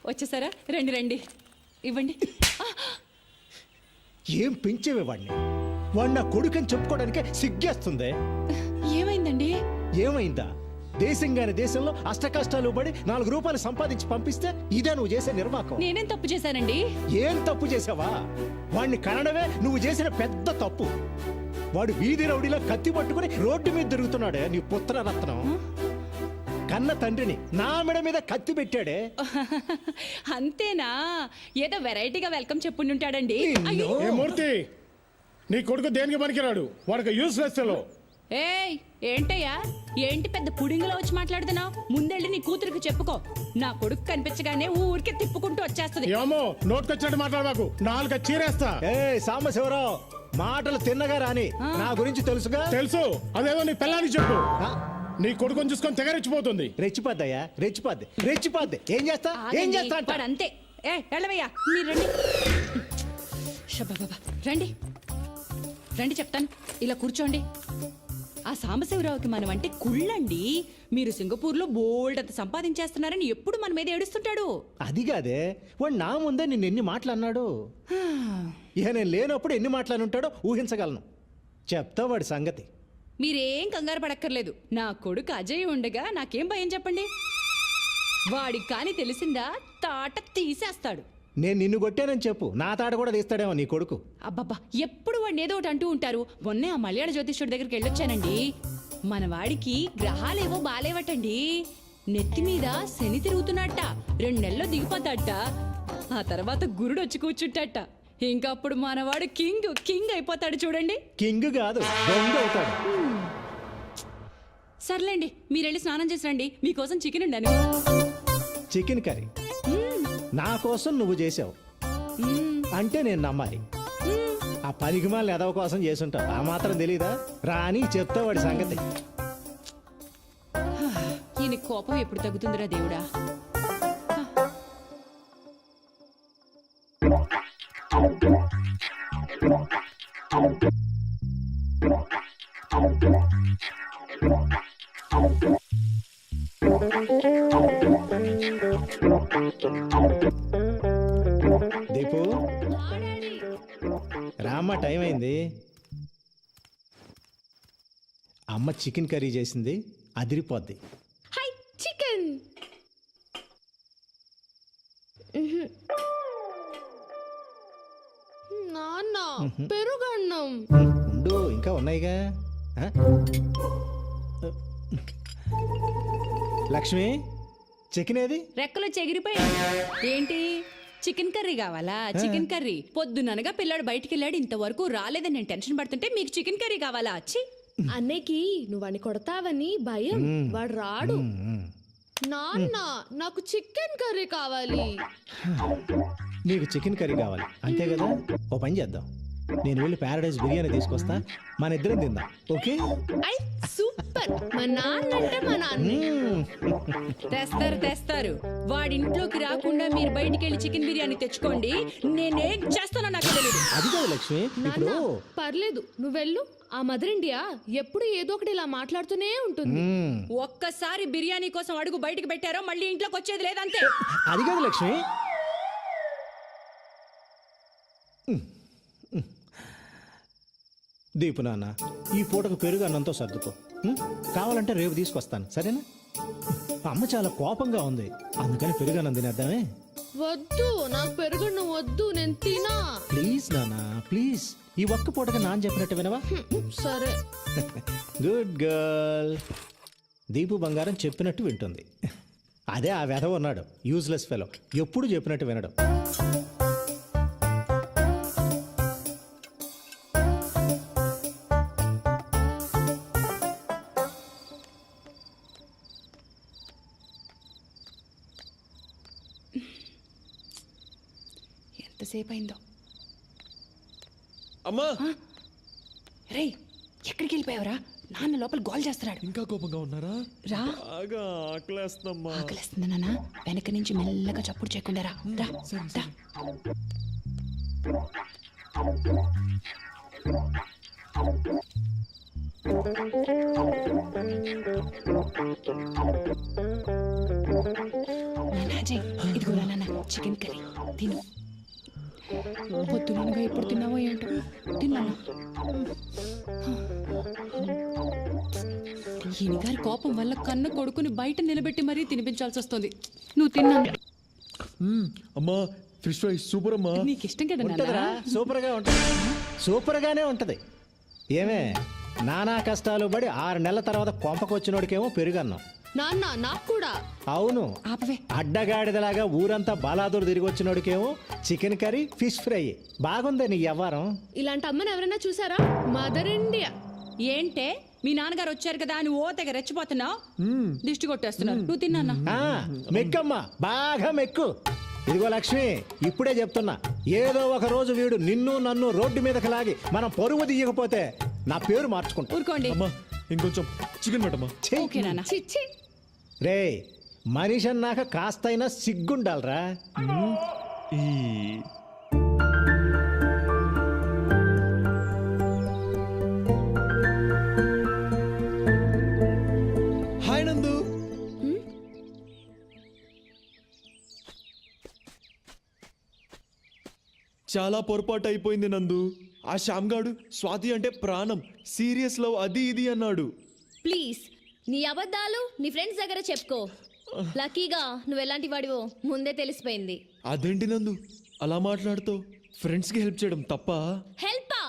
వచ్చేసారా? రండి రండి, ఇవ్వండి. ఏం పెంచేవే వాడిని? వాడు నా కొడుకని చెప్పుకోవడానికే సిగ్గేస్తుంది. ఏమైందండి? ఏమైందా? దేశంగాని దేశంలో అష్ట కష్టాలు పడి 4 రూపాయలు సంపాదించి పంపిస్తే ఇదే నువ్వు చేసే నిర్వాకం. నేనేం తప్పు చేశానండి? ఏం తప్పు చేసావా? వాడిని కనడమే నువ్వు చేసిన పెద్ద తప్పు. వాడు వీధి రౌడీలో కత్తి పట్టుకుని రోడ్డు మీద తిరుగుతున్నాడే నీ పుత్రరత్నం. కన్న తండ్రిని నా మెడ మీద కత్తి పెట్టాడే. అంతేనా? ఏదో వెరైటీగా వెల్కమ్ చెప్పుంటాడండి. ఏ మూర్తి, నీ కొడుకు దేనికి పనికిరాడు, వాడికి యూస్లెస్ ఫెలో. ఏయ్, ఏంటయ్యా? ఏంటి పెద్ద పుడింగులో వచ్చి మాట్లాడుతున్నావు? ముందెళ్ళి నీ కూతురికి చెప్పుకో. నా కొడుకు కనిపించగానే ఊరికే తిప్పుకుంటూ వచ్చేస్తుంది. ఏమో నోట్కొచ్చినట్టు మాట్లాడబాకు, నాలుక చీరేస్తా. ఏ సాంబశివరావు, మాటలు తిన్నగా రాని. నా గురించి తెలుసుగా? తెలుసు, అదేదో నీ పిల్లానికి చెప్పు. నీ కొడుకుని చూసుకొని తెగరెచ్చిపోతుంది. రెచ్చిపోద్దయ్యా, రెచ్చిపోద్ది. ఏం చేస్తా వాడు అంతే. ఏ వెళ్ళవయ్యా, మీరు రండి. షబ్బా, రండి రండి చెప్తాను. ఇలా కూర్చోండి. ఆ సాంబశివరావుకి మనం అంటే కుళ్ళండి. మీరు సింగపూర్లో బోల్డ్ అంత సంపాదించేస్తున్నారని ఎప్పుడు మన మీద ఏడుస్తుంటాడు. అది కాదే, వాడు నా ముందే నిన్ను ఎన్ని మాటలు అన్నాడు. ఇక నేను లేనప్పుడు ఎన్ని మాటలు ఉంటాడో ఊహించగలను. చెప్తా వాడి సంగతి. మీరేం కంగారు పడక్కర్లేదు. నా కొడుకు అజయ్ ఉండగా నాకేం భయం చెప్పండి. వాడికి కాని తెలిసిందా తాట తీసేస్తాడు. నేను నిన్ను కొట్టానని చెప్పు, నా తాట కూడా తీస్తాడేమో నీ కొడుకు. అబ్బబ్బా, ఎప్పుడు వాడిని ఏదో ఒకటి అంటూ ఉంటారు. మొన్నే ఆ మలయాళ జ్యోతిష్యుడి దగ్గరికి వెళ్ళొచ్చానండి. మన వాడికి గ్రహాలేవో బాలేవటండి. నెత్తి మీద శని తిరుగుతున్నట్ట. 2 నెలల్లో దిగిపోతాడట. ఆ తర్వాత గురుడు వచ్చి కూర్చుంటాట. ఇంకా అప్పుడు మనవాడు కింగ్ అయిపోతాడు. చూడండి. కింగ్ కాదు, దొంగ అవుతాడు. సర్లేండి, మీరెళ్ళి స్నానం చేసి రండి. మీకోసం చికెన్ ఉండాను. చికెన్ కర్రీ నా కోసం నువ్వు చేసావు అంటే నేను నమ్మాలి. ఆ పనికిమాలిన ఎదవ కోసం చేసుంటావు, ఆ మాత్రం తెలీదా? రాని చెప్తా వాడి సంగతి. ఈయన కోపం ఎప్పుడు తగ్గుతుందిరా దేవుడా? దీపు, రామ్మ, టైం అయింది. అమ్మ చికెన్ కర్రీ చేసింది, అదిరిపోద్ది. High chicken. నాన్న పెరుగన్నం. ఉండు, ఇంకా ఉన్నాయిగా. లక్ష్మి, చికెన్ ఏది? రెక్కలు చెగిరిపోయాడు. ఏంటి చికెన్ కర్రీ కావాలా? చికెన్ కర్రీ పొద్దుననగా పిల్లాడు బయటికి వెళ్ళాడు, ఇంతవరకు రాలేదని నేను టెన్షన్ పడుతుంటే మీకు చికెన్ కర్రీ కావాలా? వచ్చి అన్నయ్యకి నువ్వు వాడిని కొడతావని భయం, వాడు రాడు. నాన్న నాకు చికెన్ కర్రీ కావాలి. నీకు చికెన్ కర్రీ కావాలి అంతే కదా? ఓ పని చేద్దాం, నేను వెళ్ళి ప్యారడైజ్ బిర్యానీ తీసుకొస్తా, మన ఇద్దరం తిందాం. ఓకే? I super. మా నాన్న అంటే మా నాన్న. తెస్తారు. వాడింట్లోకి రాకుండా మీరు బయటికి వెళ్ళి చికెన్ బిర్యానీ తెచ్చుకోండి. నేనేం చేస్తానో నాకు తెలియదు. అది కాదు లక్ష్మి, ఇప్పుడు పర్లేదు నువ్వు వెళ్ళు. ఆ మదర్ ఇండియా ఎప్పుడు ఏదో ఒకటి ఇలా మాట్లాడుతూనే ఉంటుంది. ఒక్కసారి బిర్యానీ కోసం అడుగు బయటికి పెట్టారో మళ్ళీ ఇంట్లోకి వచ్చేది లేదంతే. అది కాదు లక్ష్మి. దీపు నాన్న, ఈ పూటకు పెరుగు అన్నంతో సర్దుకో. కావాలంటే రేపు తీసుకొస్తాను, సరేనా? అమ్మ చాలా కోపంగా ఉంది, అందుకని పెరుగు అన్నం తినేద్దామే. వద్దు, నాకు పెరుగు వద్దు, నేను తినా. ప్లీజ్ నాన్న, ప్లీజ్. ఈ ఒక్క పూటగా నాన్న చెప్పినట్టు వినవా? సరే. Good girl. దీపు బంగారం చెప్పినట్టు వింటుంది. అదే ఆ వెధవ ఉన్నాడు, యూజ్లెస్ ఫెలో, ఎప్పుడు చెప్పినట్టు వినడం. ఎంతసేపు అయిందో. అమ్మా, రేయ్, ఎక్కడికి వెళ్ళిపోయావరా? నాన్న లోపల గోల్ చేస్తున్నాడు. ఇంకా కోపంగా ఉన్నారా? రా. బాగా ఆకలేస్తుందమ్మా. ఆకలిస్తుంది నాన్న. వెనక నుంచి మెల్లగా చప్పుడు చేయకుండా రా. రా. అజయ్, ఇది తిను పొద్దునగా ఎప్పుడు తిన్నావో ఏంటో తిన్నా ఈయనగారి కోపం వల్ల కన్న కొడుకుని బయట నిలబెట్టి మరీ తినిపించాల్సి వస్తుంది. నువ్వు తిన్నా అమ్మా ఫిష్ ఫ్రై సూపర్ అమ్మా. నీకు ఇష్టం కదా నాన్న? ఉంటదిరా, సూపర్గా ఉంటది, సూపర్గానే ఉంటది. ఏమే నానా కష్టాలు పడి 6 నెలల తర్వాత కొంపకొచ్చినోడికేమో పెరుగన్నాం. నాన్న నాకు కూడా. అవును, ఆపవే. అడ్డగాడిదలాగా ఊరంతా బాలాదూరు తిరిగి వచ్చినోడికేమో చికెన్ కర్రీ ఫిష్ ఫ్రై. బాగుందే నీ వ్యవహారం. ఇలాంటి అమ్మని ఎవరైనా చూసారా? Mother India. ఏంటే మీ నాన్నగారు వచ్చారు కదా అని ఓ తెగ రెచ్చిపోతున్నావు, దిష్టి కొట్టేస్తున్నారు. నువ్వు తిన్నా ఆ, మెక్కమ్మా, బాగా మెక్కు. ఇదిగో లక్ష్మి, ఇప్పుడే చెప్తున్నా, ఏదో ఒక రోజు వీడు నిన్ను నన్ను రోడ్డు మీదకి లాగి మనం పరువు తీయకపోతే నా పేరు మార్చుకుంటా. ఊరుకోండి. అమ్మా ఇంకొంచెం చికెన్ పెట్టమ్మా. ఓకే నాన్న. చిచ్చి. రే, మనిషి అన్నాక కాస్తైనా సిగ్గుండాలరా. ఈ హాయ్ నందు. చాలా పొరపాటు అయిపోయింది నందు. ఆ శ్యామ్గాడు స్వాతి అంటే ప్రాణం, సీరియస్ లవ్ అది ఇది అన్నాడు. ప్లీజ్ నీ అబద్ధాలు నీ ఫ్రెండ్స్ దగ్గర చెప్పుకో. లక్కీగా నువ్వు ఎలాంటి వాడివో ముందే తెలిసిపోయింది. అదేంటి నందు అలా మాట్లాడుతావు? ఫ్రెండ్స్కి హెల్ప్ చేయడం తప్ప? హెల్పా?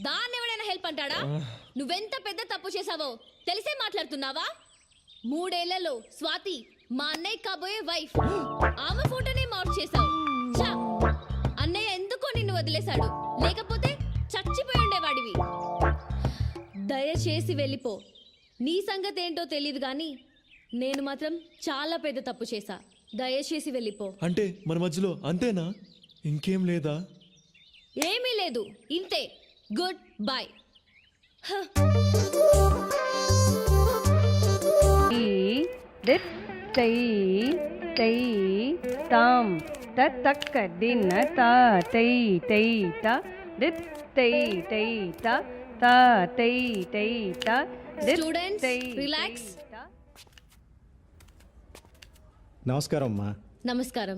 దాన్ని ఎవడైనా హెల్ప్ అంటాడా? నువ్వెంత పెద్ద తప్పు చేసావో తెలిసే మాట్లాడుతున్నావా? 3 ఏళ్లలో స్వాతి మా అన్నయ్య కాబోయే వైఫ్, ఆమె ఫోటోనే మార్క్ చేసావు. ఛా! అన్నయ్య ఎందుకో నిన్ను వదిలేశాడు, లేకపోతే చచ్చిపోయి ఉండేవాడివి. దయచేసి వెళ్ళిపో. నీ సంగతి ఏంటో తెలియదు కానీ నేను మాత్రం చాలా పెద్ద తప్పు చేశా. దయచేసి వెళ్ళిపో. అంటే మన మధ్యలో అంతేనా? ఇంకేం లేదా? ఏమీ లేదు, ఇంతే. Good bye. दित तै तै ताम तक दिन ता तै तै ता दित तै तै ता ता तै तै ता दित Students, तै relax. ता। నమస్కారం అమ్మా. నమస్కారం.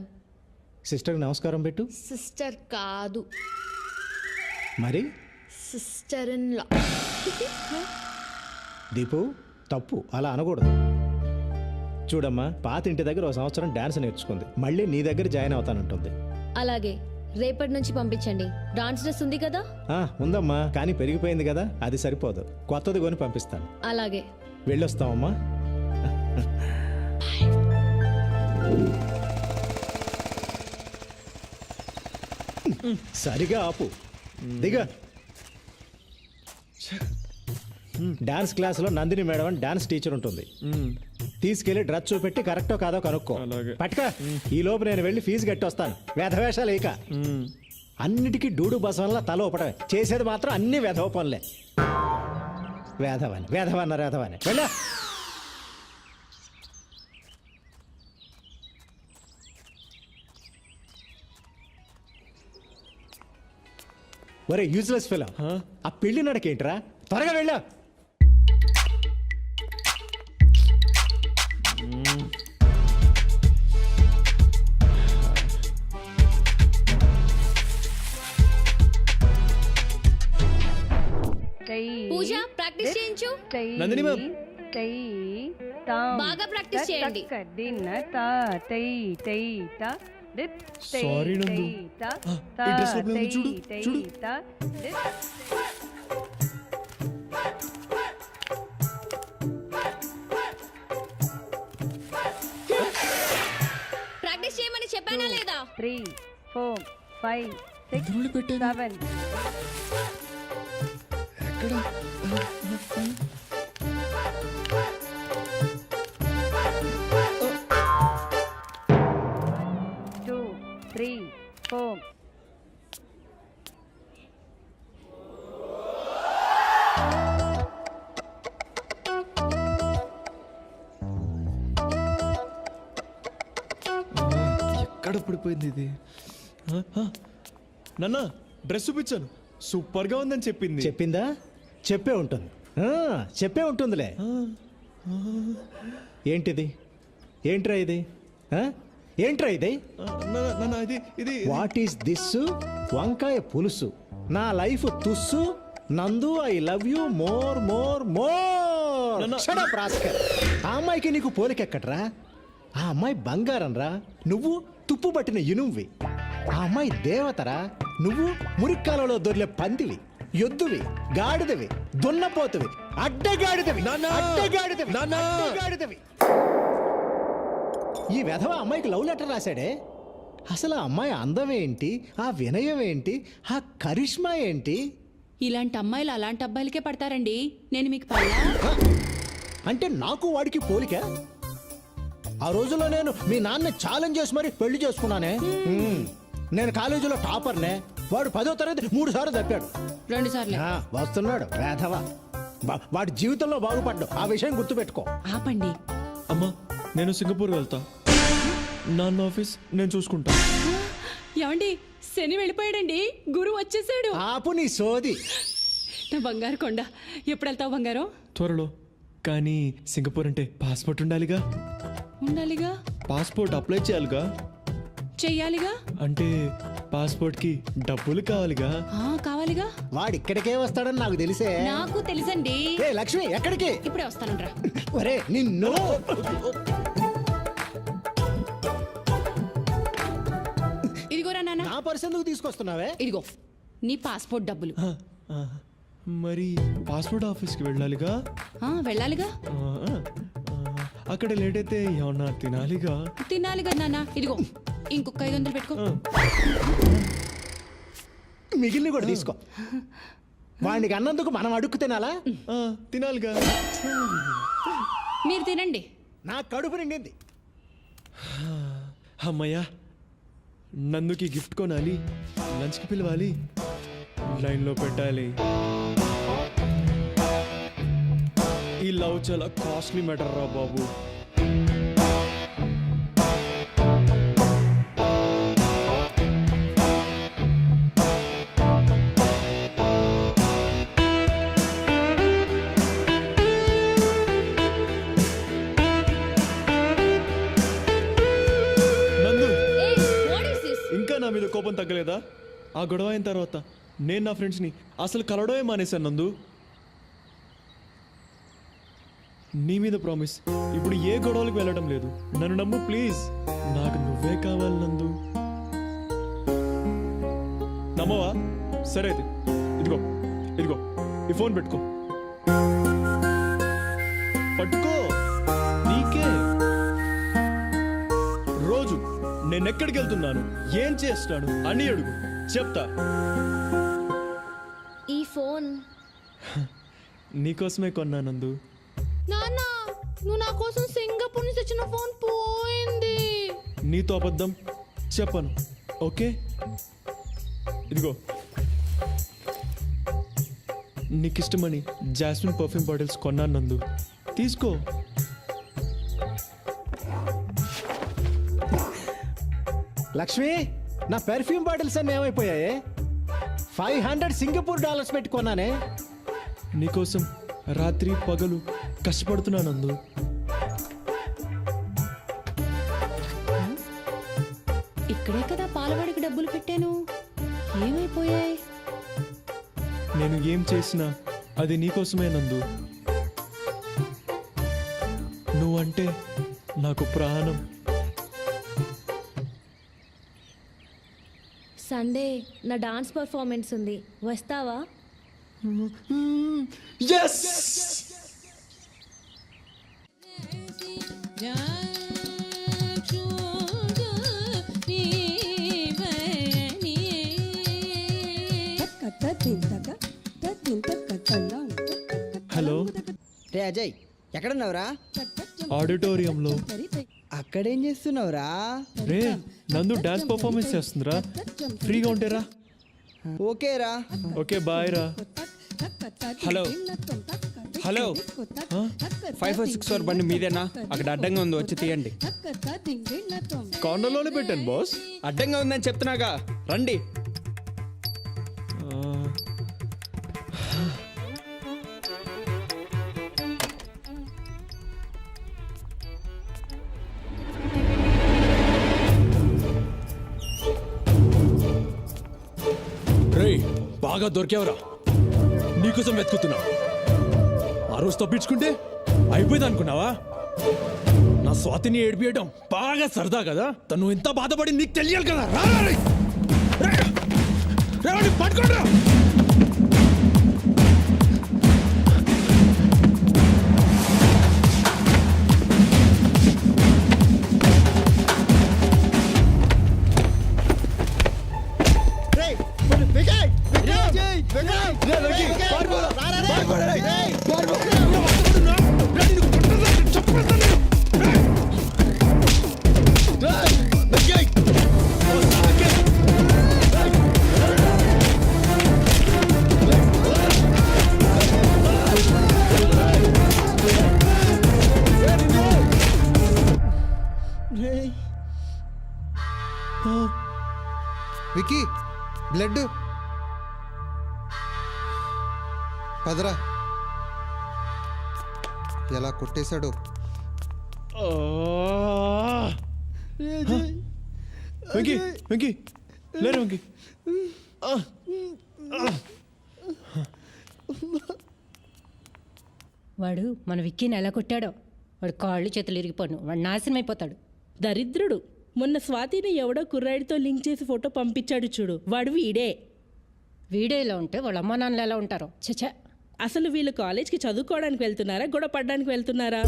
సిస్టర్కి నమస్కారం పెట్టు. సిస్టర్ కాదు, మరి సిస్టర్ ఇన్ లా. దీపు, తప్పు, అలా అనకూడదు. చూడమ్మా, పాత ఇంటి దగ్గర 1 సంవత్సరం డాన్స్ నేర్చుకుంది, మళ్ళీ నీ దగ్గర జాయిన్ అవుతానంటుంది. అలాగే రేపటి నుంచి పంపించండి. డాన్స్ డ్రెస్ ఉంది కదా? ఉందమ్మా, కానీ పెరిగిపోయింది కదా, అది సరిపోదు, కొత్తది కొని పంపిస్తాను. అలాగే. వెళ్ళొస్తామమ్మా. సరిగా ఆపు, దిగా. డాన్స్ క్లాస్లో నందిని మేడం అని డాన్స్ టీచర్ ఉంటుంది. తీసుకెళ్లి డ్రెస్ చూపెట్టి కరెక్టో కాదో కనుక్కో. అలాగే. పట్టుకో. ఈ లోపు నేను వెళ్ళి ఫీజు కట్టి వస్తాను. వేధవేషాలు ఇక అన్నిటికీ డూడు బసవన్లా తల ఊపడమే, చేసేది మాత్రం అన్ని వేధవ పనులే. వేధవని వేధవన్నారు, వేధవని వెళ్ళా. ఒరే యూజ్లెస్ ఫెలో, ఆ పెళ్లి నడకేంట్రా? త్వరగా వెళ్ళా. పూజ ప్రాక్టీస్ చేయించు. నందిని మ్యామ్. तै ताम బాగా ప్రాక్టీస్ చేయండి. तक दिन ता तै तै ता दित तै Sorry, నందు. तै ता ఈ ता డ్రెస్ లోపల ఉంది, तै చూడు, तै చూడు. ता दित ప్రాక్టీస్ చేయమని చెప్పానా లేదా? 3 4 5 6 ఎదురుళ్ళు పెట్టాను. 7 ఎక్కడ? 2 3 4 ఎక్కడ పడిపోయింది ఇది? నాన్న డ్రెస్ చూపించాను, సూపర్ గా ఉందని చెప్పింది. చెప్పిందా? చెప్పే ఉంటుంది, చెప్పే ఉంటుందిలే. ఏంటిది? ఏంట్రా ఇది? ఏంట్రా ఇది నాన్న ఇది ఇది వాట్ ఈస్ దిస్? వంకాయ పులుసు. నా లైఫ్ తుస్సు. నందు I love you more more more. నాన్న. Shut up, rascal. ఆ అమ్మాయికి నీకు పోలికెక్కడ్రా? ఆ అమ్మాయి బంగారం రా, నువ్వు తుప్పు పట్టిన ఇనుమువి. ఆ అమ్మాయి దేవతరా, నువ్వు మురిక్కాలలో దొర్లే పందివి, ఎద్దువి, గాడిదవి, దున్నపోతువి, అడ్డగాడిదవి, నాన్న. అడ్డగాడిదవి, నాన్న. అడ్డగాడిదవి. ఈ వెధవ అమ్మాయికి లవ్ లెటర్ రాశాడే. అసలు ఆ అమ్మాయి అందం ఏంటి, ఆ వినయం ఏంటి, ఆ కరిష్మా ఏంటి? ఇలాంటి అమ్మాయిలు అలాంటి అబ్బాయిలకే పడతారండి. నేను మీకు పడలా? హ? అంటే నాకు వాడికి పోలిక? ఆ రోజుల్లో నేను మీ నాన్న ఛాలెంజ్ చేసి మరి పెళ్లి చేసుకున్నానే. నేను కాలేజీలో టాపర్నే. వాడు 10వ తరగతి 3 సార్లు తప్పాడు. 2 సార్లు. వస్తున్నాడు వేధవ. వాడి జీవితంలో బాగుపడ్డు. ఆ విషయం గుర్తుపెట్టుకో. ఆపండి. అమ్మా నేను సింగపూర్ వెళ్తా. నాన్న ఆఫీస్ నేను చూసుకుంటా. ఏమండి, శని వెళ్ళిపోయాడండి, గురువు వచ్చేసాడు. ఆపు నీ సోది. నా బంగారు కొండ. ఎప్పుడు వెళ్తావు బంగారం? త్వరలో. కానీ సింగపూర్ అంటే పాస్పోర్ట్ ఉండాలిగా. ఉండాలిగా. పాస్పోర్ట్ అప్లై చేయాలిగా. చెయ్యాలిగా. అంటే పాస్పోర్ట్ కి డబ్బులు కావాలిగా. కావాలిగా. వాడు ఇక్కడికే వస్తాడని నాకు తెలిసే. నాకు తెలుసండి. ఏ లక్ష్మి, ఎక్కడికి? ఇప్పుడే వస్తానంట్రా. ఒరే నిన్ను. ఇదిగోరా నాన్న. నా పర్స్ ఎందుకు తీసుకొస్తున్నావే? ఇదిగో నీ పాస్పోర్ట్ డబ్బులు. ఆ, మరి పాస్పోర్ట్ ఆఫీస్కి వెళ్ళాలిగా. వెళ్ళాలిగా. అక్కడ లేట్ అయితే ఏమన్నా తినాలిగా. తినాలిగా నాన్న. ఇదిగో ఇంకొక 500 పెట్టుకో. మిగిలిన కూడా తీసుకో. వాడికి అన్నందుకు మనం అడుక్కు తినాలా? తినాలిగా. మీరు తినండి. నా కడుపు నిండింది. అమ్మయ్యా, నందుకి గిఫ్ట్ కొనాలి, లంచ్కి పిలవాలి, లైన్లో పెట్టాలి. ఈ లవ్ చాలా కాస్ట్లీ మ్యాటర్ రా బాబు. నందు, వాట్ ఇస్ దిస్? ఇంకా నా మీద కోపం తగ్గలేదా? ఆ గొడవ అయిన తర్వాత నేను నా ఫ్రెండ్స్ని అసలు కలవడమే మానేశాను నందు. నీ మీద ప్రామిస్, ఇప్పుడు ఏ గొడవలకు వెళ్ళడం లేదు. నన్ను నమ్ము ప్లీజ్. నాకు నువ్వే కావాలి నందు. నమ్మవా? సరే అయితే ఇదిగో ఇదిగో ఈ ఫోన్ పెట్టుకో. పట్టుకో, నీకే. రోజు నేను ఎక్కడికి వెళ్తున్నాను, ఏం చేస్తాను అని అడుగు, చెప్తా. ఈ ఫోన్ నీకోసమే కొన్నా నందు. నాన్న, నువ్వు నా కోసం సింగపూర్ నుంచి తెచ్చిన ఫోన్ పోయింది. నీతో అబద్ధం చెప్పను, ఓకే? ఇదిగో నీకిష్టమని జాస్మిన్ పర్ఫ్యూమ్ బాటిల్స్ కొన్నాను నందు, తీసుకో. లక్ష్మి, నా పెర్ఫ్యూమ్ బాటిల్స్ అన్నీ ఏమైపోయాయి? $500 సింగపూర్ డాలర్స్ పెట్టి కొన్నానే. నీకోసం రాత్రి పగలు కష్టపడుతున్నా నందు. ఇక్కడే కదా పాలవాడికి డబ్బులు పెట్టాను. ఏమైపోయాయి? నేను ఏం చేసినా అది నీకోసమే నందు. నువ్వంటే నాకు ప్రాణం. సండే నా డాన్స్ పర్ఫార్మెన్స్ ఉంది, వస్తావా? yes హలో రే అజయ్, ఎక్కడున్నావురా? ఆడిటోరియంలో. అక్కడేం చేస్తున్నావురా? రే నందు డాన్స్ పర్ఫార్మెన్స్ చేస్తుందిరా, ఫ్రీగా ఉంటేరా. ఓకేరా. ఓకే బాయ్ రా. హలో హలో 546 బండి మీదేనా? అక్కడ అడ్డంగా ఉంది, వచ్చి తీయండి. కార్నర్లోనే పెట్టాను బాస్. అడ్డంగా ఉందని చెప్తున్నాగా, రండి. బాగా దొరికేవరా నీకోసం వెతుకుతున్నా ఆ రోజు తప్పించుకుంటే అయిపోయింది అనుకున్నావా నా స్వాతిని ఏడిపియడం బాగా సరదా కదా తను ఎంత బాధపడి నీకు తెలియాలి కదా పట్టుకోండి వికీ బ్లడ్ పదరా ఎలా కొట్టేశాడు వెంకీ వెంకీ లేరు వెంకీ వాడు మన విక్కీని ఎలా కొట్టాడో వాడు కాళ్ళు చేతులు ఇరిగిపోను వాడు నాశనం అయిపోతాడు. దరిద్రుడు. మొన్న స్వాతిని ఎవడో కుర్రాడితో లింక్ చేసి ఫోటో పంపించాడు చూడు, వాడు వీడే. వీడియో ఇలా ఉంటే వాళ్ళ అమ్మా నాన్నలు ఎలా ఉంటారో. చచ్చా. అసలు వీళ్ళు కాలేజ్కి చదువుకోవడానికి వెళ్తున్నారా, గొడవ పడడానికి వెళ్తున్నారా?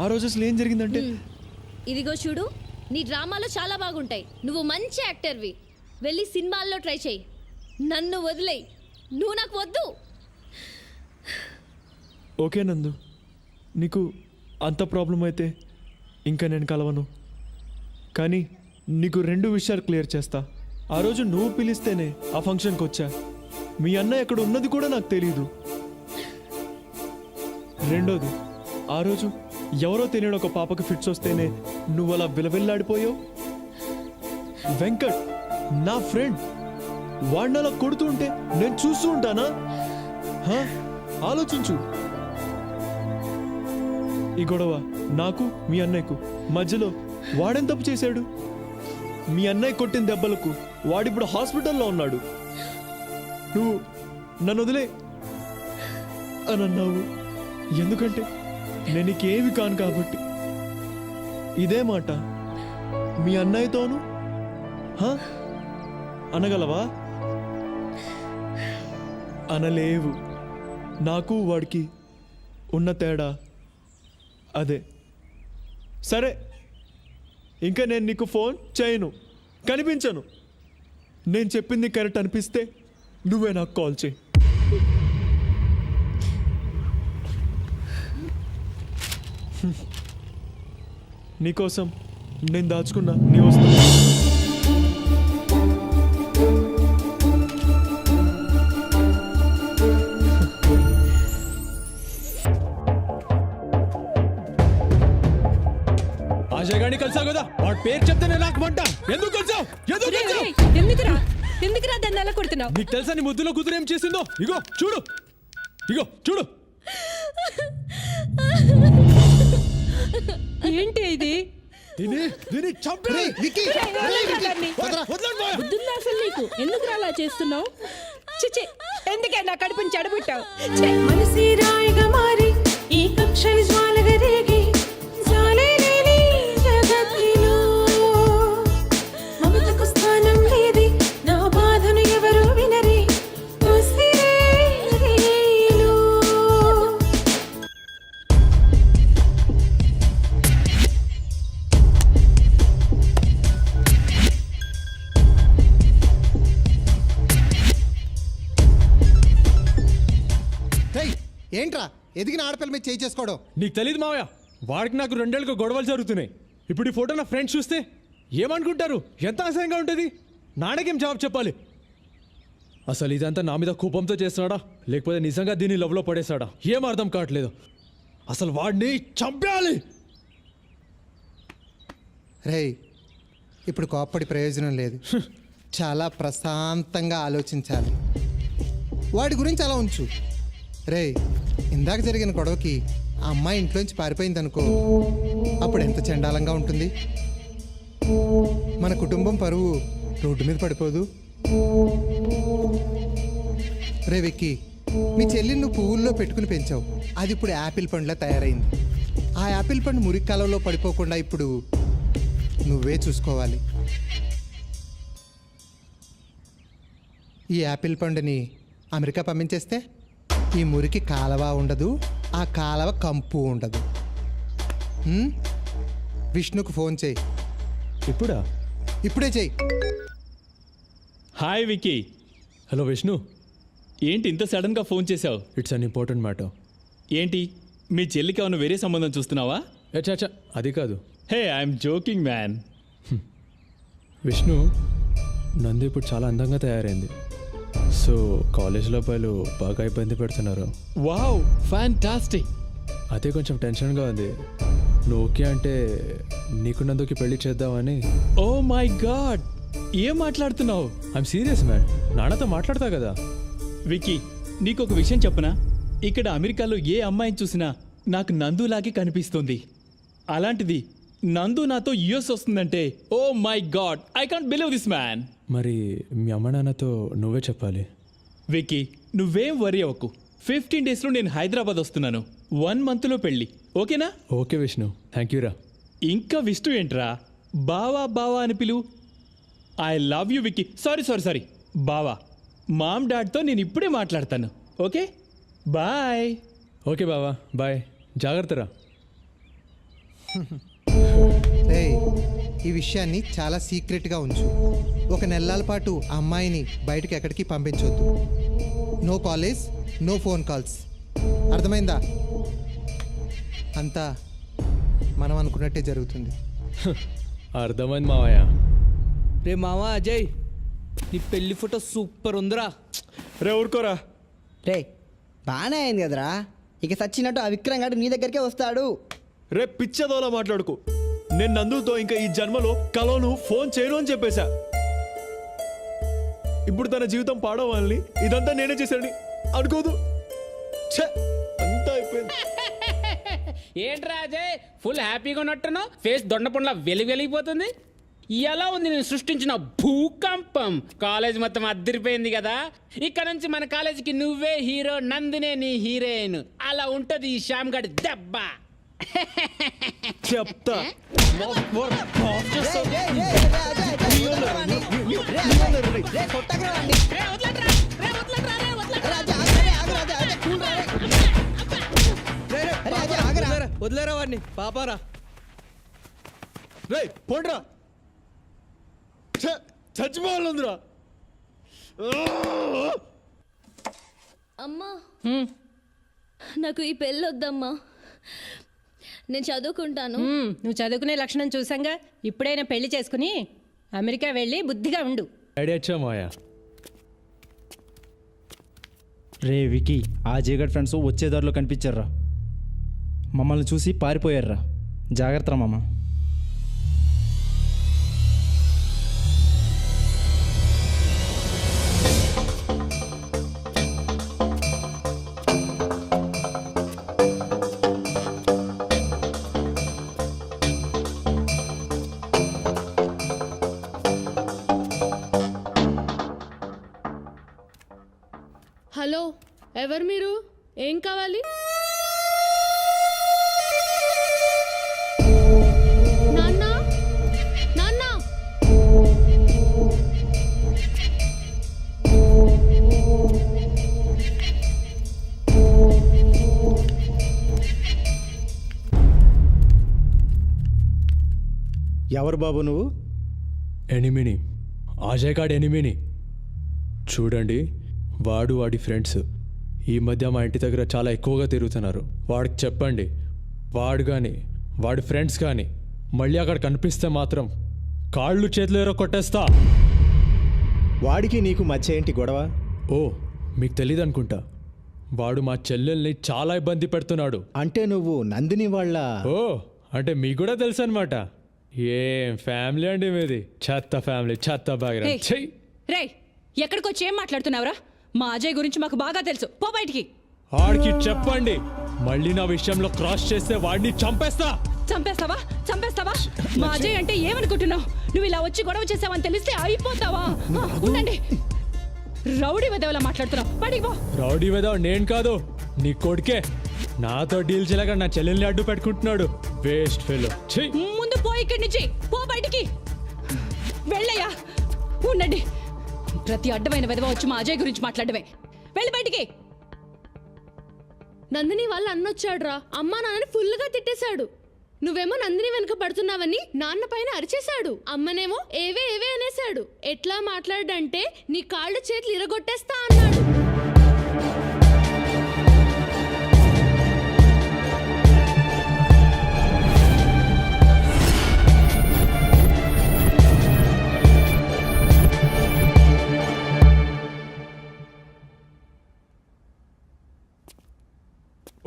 ఆ రోజు అసలు ఏం జరిగిందంటే ఇదిగో చూడు, నీ డ్రామాలు చాలా బాగుంటాయి. నువ్వు మంచి యాక్టర్వి. వెళ్ళి సినిమాల్లో ట్రై చేయి. నన్ను వదిలేయి. నువ్వు నాకు వద్దు. ఓకే నందు, నీకు అంత ప్రాబ్లం అయితే ఇంకా నేను కలవను. కానీ నీకు 2 విషయాలు క్లియర్ చేస్తా. ఆ రోజు నువ్వు పిలిస్తేనే ఆ ఫంక్షన్కి వచ్చా. మీ అన్న ఎక్కడ ఉన్నది కూడా నాకు తెలియదు. రెండోది, ఆ రోజు ఎవరో తెలియని ఒక పాపకి ఫిట్స్ వస్తేనే నువ్వు అలా విలవిల్లాడిపోయావు. వెంకట్ నా ఫ్రెండ్, వాడిని అలా కొడుతూ ఉంటే నేను చూస్తూ ఉంటానా? ఆలోచించు. ఈ గొడవ నాకు మీ అన్నయ్యకు మధ్యలో వాడేం తప్పు చేశాడు? మీ అన్నయ్య కొట్టిన దెబ్బలకు వాడిప్పుడు హాస్పిటల్లో ఉన్నాడు. నువ్వు నన్ను వదిలే అని అన్నావు. ఎందుకంటే నేను నీకేమి కాను కాబట్టి. ఇదే మాట మీ అన్నయ్యతోను అనగలవా? అనలేవు. నాకు వాడికి ఉన్న తేడా అదే. సరే, ఇంకా నేను నీకు ఫోన్ చేయను, కనిపించను. నేను చెప్పింది కరెక్ట్ అనిపిస్తే నువ్వే నాకు కాల్ చేయి. నీకోసం నేను దాచుకున్నా నీ వస్తా. అజయ్ గారిని కలిసావు కదా, వాడి పేరు చెప్తేనే నాకు మంట. ఎందుకు కలిసావు? ఎందుకురా దాన్ని ఎలా కొడుతున్నావు? నీకు తెలుసా నీ ముద్దులో కూతురు ఏం చేసిందో? ఇగో చూడు, ఇగో చూడు. ఏంటి ఇది? బుద్ధుందా అసలు నీకు? ఎందుకు అలా చేస్తున్నావు? చిచి, ఎందుకే నా కడుపుని చెడబుట్టావు? ఏంట్రా ఎదిగిన ఆడపిల్ల మీద చేయి చేసుకోవడం? నీకు తెలియదు మావయ్య, వాడికి నాకు 2 ఏళ్ళుగా గొడవలు జరుగుతున్నాయి. ఇప్పుడు ఈ ఫోటో నా ఫ్రెండ్స్ చూస్తే ఏమనుకుంటారు? ఎంత అసహ్యంగా ఉంటుంది. నాన్నకేం జవాబు చెప్పాలి? అసలు ఇదంతా నా మీద కోపంతో చేస్తున్నాడా లేకపోతే నిజంగా దీన్ని లవ్లో పడేశాడా ఏం అర్థం కావట్లేదు. అసలు వాడిని చంపేయాలి. రేయ్ ఇప్పుడు కోప్పడి ప్రయోజనం లేదు. చాలా ప్రశాంతంగా ఆలోచించాలి. వాడి గురించి అలా ఉంచు. రేయ్ ఇందాక జరిగిన గొడవకి ఆ అమ్మాయి ఇంట్లోంచి పారిపోయింది అనుకో, అప్పుడు ఎంత చండాలంగా ఉంటుంది. మన కుటుంబం పరువు రోడ్డు మీద పడిపోదు. రే విక్కీ, మీ చెల్లిని నువ్వు పువ్వుల్లో పెట్టుకుని పెంచావు, అది ఇప్పుడు యాపిల్ పండులా తయారైంది. ఆ యాపిల్ పండు మురికి కాలంలో పడిపోకుండా ఇప్పుడు నువ్వే చూసుకోవాలి. ఈ యాపిల్ పండుని అమెరికా పంపించేస్తే ఈ మురికి కాలవ ఉండదు, ఆ కాలవ కంపు ఉండదు. విష్ణుకు ఫోన్ చేయి. ఇప్పుడా? ఇప్పుడే చేయి. హాయ్ విక్కీ. హలో విష్ణు, ఏంటి ఇంత సడన్గా ఫోన్ చేసావు? It's an important matter. ఏంటి మీ చెల్లికి ఏమైనా వేరే సంబంధం చూస్తున్నావా? అచ్చా అది కాదు. Hey I'm joking man. Vishnu, నందు ఇప్పుడు చాలా అందంగా తయారైంది. సో కాలేజ్లో అబ్బాయిలు బాగా ఇబ్బంది పెడుతున్నారు. Wow fantastic. అదే కొంచెం టెన్షన్గా ఉంది. నువ్వు ఓకే అంటే నీకు నందుకి పెళ్లి చేద్దామని. ఓ మై గాడ్, ఏం మాట్లాడుతున్నావు? ఐఎమ్ సీరియస్ మ్యాన్, నాన్నతో మాట్లాడతా కదా. విక్కీ, నీకు ఒక విషయం చెప్పనా? ఇక్కడ అమెరికాలో ఏ అమ్మాయిని చూసినా నాకు నందులాగే కనిపిస్తుంది. అలాంటిది నందు నాతో యుఎస్ వస్తుందంటే oh my god, I can't believe this man. మరి మీ అమ్మ నాన్నతో నువ్వే చెప్పాలి. విక్కీ, నువ్వేం వరీ అవ్వకు. 15 డేస్లో నేను హైదరాబాద్ వస్తున్నాను. 1 మంత్లో పెళ్ళి, ఓకేనా? ఓకే విష్ణు, థ్యాంక్ యూ రా. ఇంకా విష్ణు ఏంట్రా, బావా బావా అని పిలువు. I love you Vicky. Sorry బావా. మామ్ డాడ్తో నేను ఇప్పుడే మాట్లాడతాను. Okay bye. ఓకే బావా బాయ్, జాగ్రత్తరా. రేయ్ ఈ విషయాన్ని చాలా సీక్రెట్గా ఉంచు. 1 నెలల పాటు ఆ అమ్మాయిని బయటకు ఎక్కడికి పంపించొద్దు. No college, no phone calls, అర్థమైందా? అంతా మనం అనుకున్నట్టే జరుగుతుంది. అర్థమైంది మావయ్య. రే మావా అజయ్, నీ పెళ్లి ఫోటో సూపర్ ఉందిరా. రే ఊరుకోరా. రే బాగానే అయింది కదరా, ఇక సచ్చినట్టు ఆ విక్రమ్ గారు నీ దగ్గరికే వస్తాడు. రే పిచ్చదోలా మాట్లాడుకో. నేను నందుతో ఇంకా ఈ జన్మలో కలోను ఫోన్ చేయను అని చెప్పేశా. ఇప్పుడు తన జీవితం పాడవాలని ఇదంతా నేనే చేశానని అనుకోదు. ఛే, అంతా అయిపోయింది. ఏంట్రా అజయ్, ఫుల్ హ్యాపీగా ఉన్నట్టున్నావు? ఫేస్ దొండపండ్లా వెలిగిపోతుంది. ఎలా ఉంది నేను సృష్టించిన భూకంపం? కాలేజ్ మొత్తం అద్దరిపోయింది కదా. ఇక్కడ నుంచి మన కాలేజీకి నువ్వే హీరో, నందినే నీ హీరోయిన్. అలా ఉంటది ఈ శ్యామ్ గడి దెబ్బ. చెప్తా. వదిలేరా వాడిని, పాపారా. రే పోండ్రా, చచ్చిపోవాలందిరా. అమ్మా నాకు ఈ పెళ్ళి వద్దమ్మా, నేను చదువుకుంటాను. నువ్వు చదువుకునే లక్షణం చూసాంగా. ఇప్పుడైనా పెళ్లి చేసుకుని అమెరికా వెళ్ళి బుద్ధిగా ఉండు. ఐడియా వచ్చా మాయా? రే వికీ, ఆ జేగడ్ ఫ్రెండ్స్ వచ్చే దారిలో కనిపించారా, మమ్మల్ని చూసి పారిపోయారా. జాగ్రత్త మామ. హలో, ఎవరు మీరు? ఏం కావాలి? నాన్న, నాన్న. ఎవరు బాబు నువ్వు? ఎనిమిని, అజయ్ గాడ్ ఎనిమిని. చూడండి, వాడు వాడి ఫ్రెండ్స్ ఈ మధ్య మా ఇంటి దగ్గర చాలా ఎక్కువగా తిరుగుతున్నారు. వాడికి చెప్పండి, వాడు కానీ వాడి ఫ్రెండ్స్ కానీ మళ్ళీ అక్కడ కనిపిస్తే మాత్రం కాళ్ళు చేతులు ఎరో కొట్టేస్తా. వాడికి నీకు మధ్య ఏంటి గొడవ? ఓ మీకు తెలియదు అనుకుంటా, వాడు మా చెల్లెల్ని చాలా ఇబ్బంది పెడుతున్నాడు. అంటే నువ్వు నందిని వాళ్ళ ఓ అంటే మీకు కూడా తెలుసు అనమాట. ఏం ఫ్యామిలీ అండి మీది, చెత్త ఫ్యామిలీ, చెత్త బాగా. ఏయ్, రేయ్ ఎక్కడికి వచ్చి ఏం మాట్లాడుతున్నావురా? మా అజయ్ గురించి మాకు బాగా తెలుసు, పో బయటికి. వాడికి చెప్పండి, మళ్ళీ నా విషయంలో క్రాస్ చేస్తే వాడిని చంపేస్తా. చంపేస్తావా చంపేస్తావా? మా అజయ్ అంటే ఏమనుకుంటున్నావు? నువ్వు ఇలా వచ్చి గొడవ చేసావని తెలిస్తే అయిపోతావా? ఉండండి, రౌడీ వెదవలా మాట్లాడుతున్నావు, బయటికి పో. రౌడీ వెదవ నేను కాదు, నీ కొడుకే. నాతో డీల్ చేయలేక నా చెల్లెల్ని అడ్డు పెట్టుకుంటున్నాడు. Waste fellow. ముందు పో ఇక్కడి నుంచి, పో బయటికి. వెళ్ళయ్యా. ఉండండి, ప్రతి అడ్డమైన వెదవ వచ్చి మా అజయ్ గురించి మాట్లాడమే. వెళ్ళి బయటికి. నందిని వాళ్ళ అన్నొచ్చాడురా, అమ్మా నాన్నని ఫుల్గా తిట్టేశాడు. నువ్వేమో నందిని వెనక పడుతున్నావని నాన్న పైన అరిచేశాడు. అమ్మనేమో ఏవే ఏవే అనేశాడు. ఎట్లా మాట్లాడంటే నీ కాళ్ళు చేతులు ఇరగొట్టేస్తా అన్నాడు.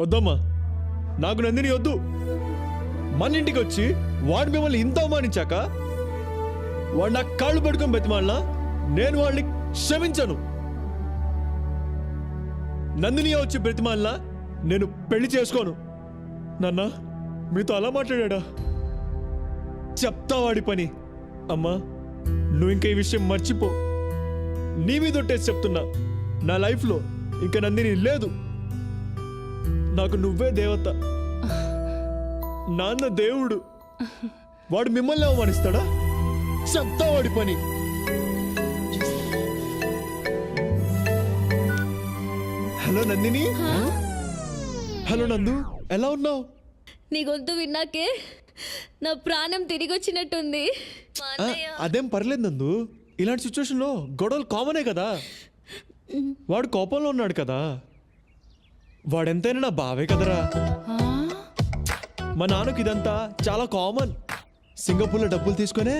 వద్దమ్మా, నాకు నందిని వద్దు. మన ఇంటికి వచ్చి వాడు మిమ్మల్ని ఇంత అవమానించాక వాడు నా కాళ్ళు పడుకొని బతిమాలినా నేను వాడిని క్షమించను. నందిని వచ్చి బ్రతిమాలినా నేను పెళ్లి చేసుకోను. నాన్న మీతో అలా మాట్లాడా? చెప్తా వాడి పని. అమ్మా నువ్వు ఇంకా ఈ విషయం మర్చిపో. నీ మీద ఒట్టేసి చెప్తున్నా, నా లైఫ్లో ఇంకా నందిని లేదు. నాకు నువ్వే దేవత. నాన్న దేవుడు. వాడు మిమ్మల్ని అవమానిస్తాడా? చెప్తా వాడి పని. హలో నందిని. హలో నందు, ఎలా ఉన్నావు? నీ గొంతు విన్నాకే నా ప్రాణం తిరిగి వచ్చినట్టుంది. అదేం పర్లేదు నందు, ఇలాంటి సిచ్యువేషన్లో గొడవలు కామనే కదా. వాడు కోపంలో ఉన్నాడు కదా. వాడెంతైనా నా బావే కదరా. మా నాన్నకి ఇదంతా చాలా కామన్. సింగపూర్లో డబ్బులు తీసుకునే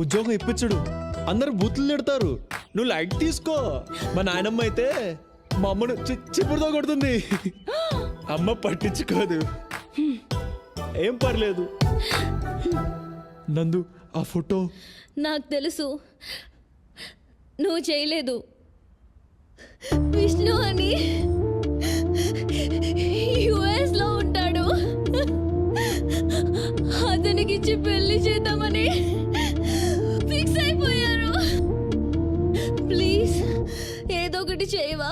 ఉద్యోగం ఇప్పించడు, అందరు బూతులు తిడతారు. నువ్వు లైట్ తీసుకో. మా నాయనమ్మ అయితే మా అమ్మను చిప్పుడుతో కొడుతుంది. అమ్మ పట్టించుకోదు. ఏం పర్లేదు. నందు ఆ ఫోటో నాకు తెలుసు, నువ్వు చేయలేదు. విష్ణు అని యుఎస్ లో ఉంటాడు, అతనికి ఇచ్చి పెళ్లి చేద్దామని ఫిక్స్ అయిపోయారు. ప్లీజ్ ఏదో ఒకటి చేయవా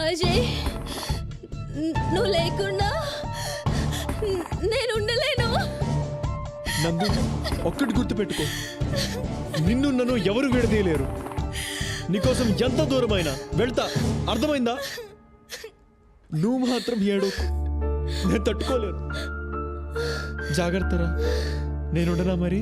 అజయ్? నువ్వు లేకుండా నేను ఉండలేను. నందు ఒక్కటి గుర్తుపెట్టుకో, నిన్ను నన్ను ఎవరు విడదీయలేరు. నీకోసం ఎంత దూరమైనా వెళ్తా, అర్థమైందా? నువ్వు మాత్రం ఏడోకు, నేను తట్టుకోలేను. జాగ్రత్తరా, నేనుండనా మరి?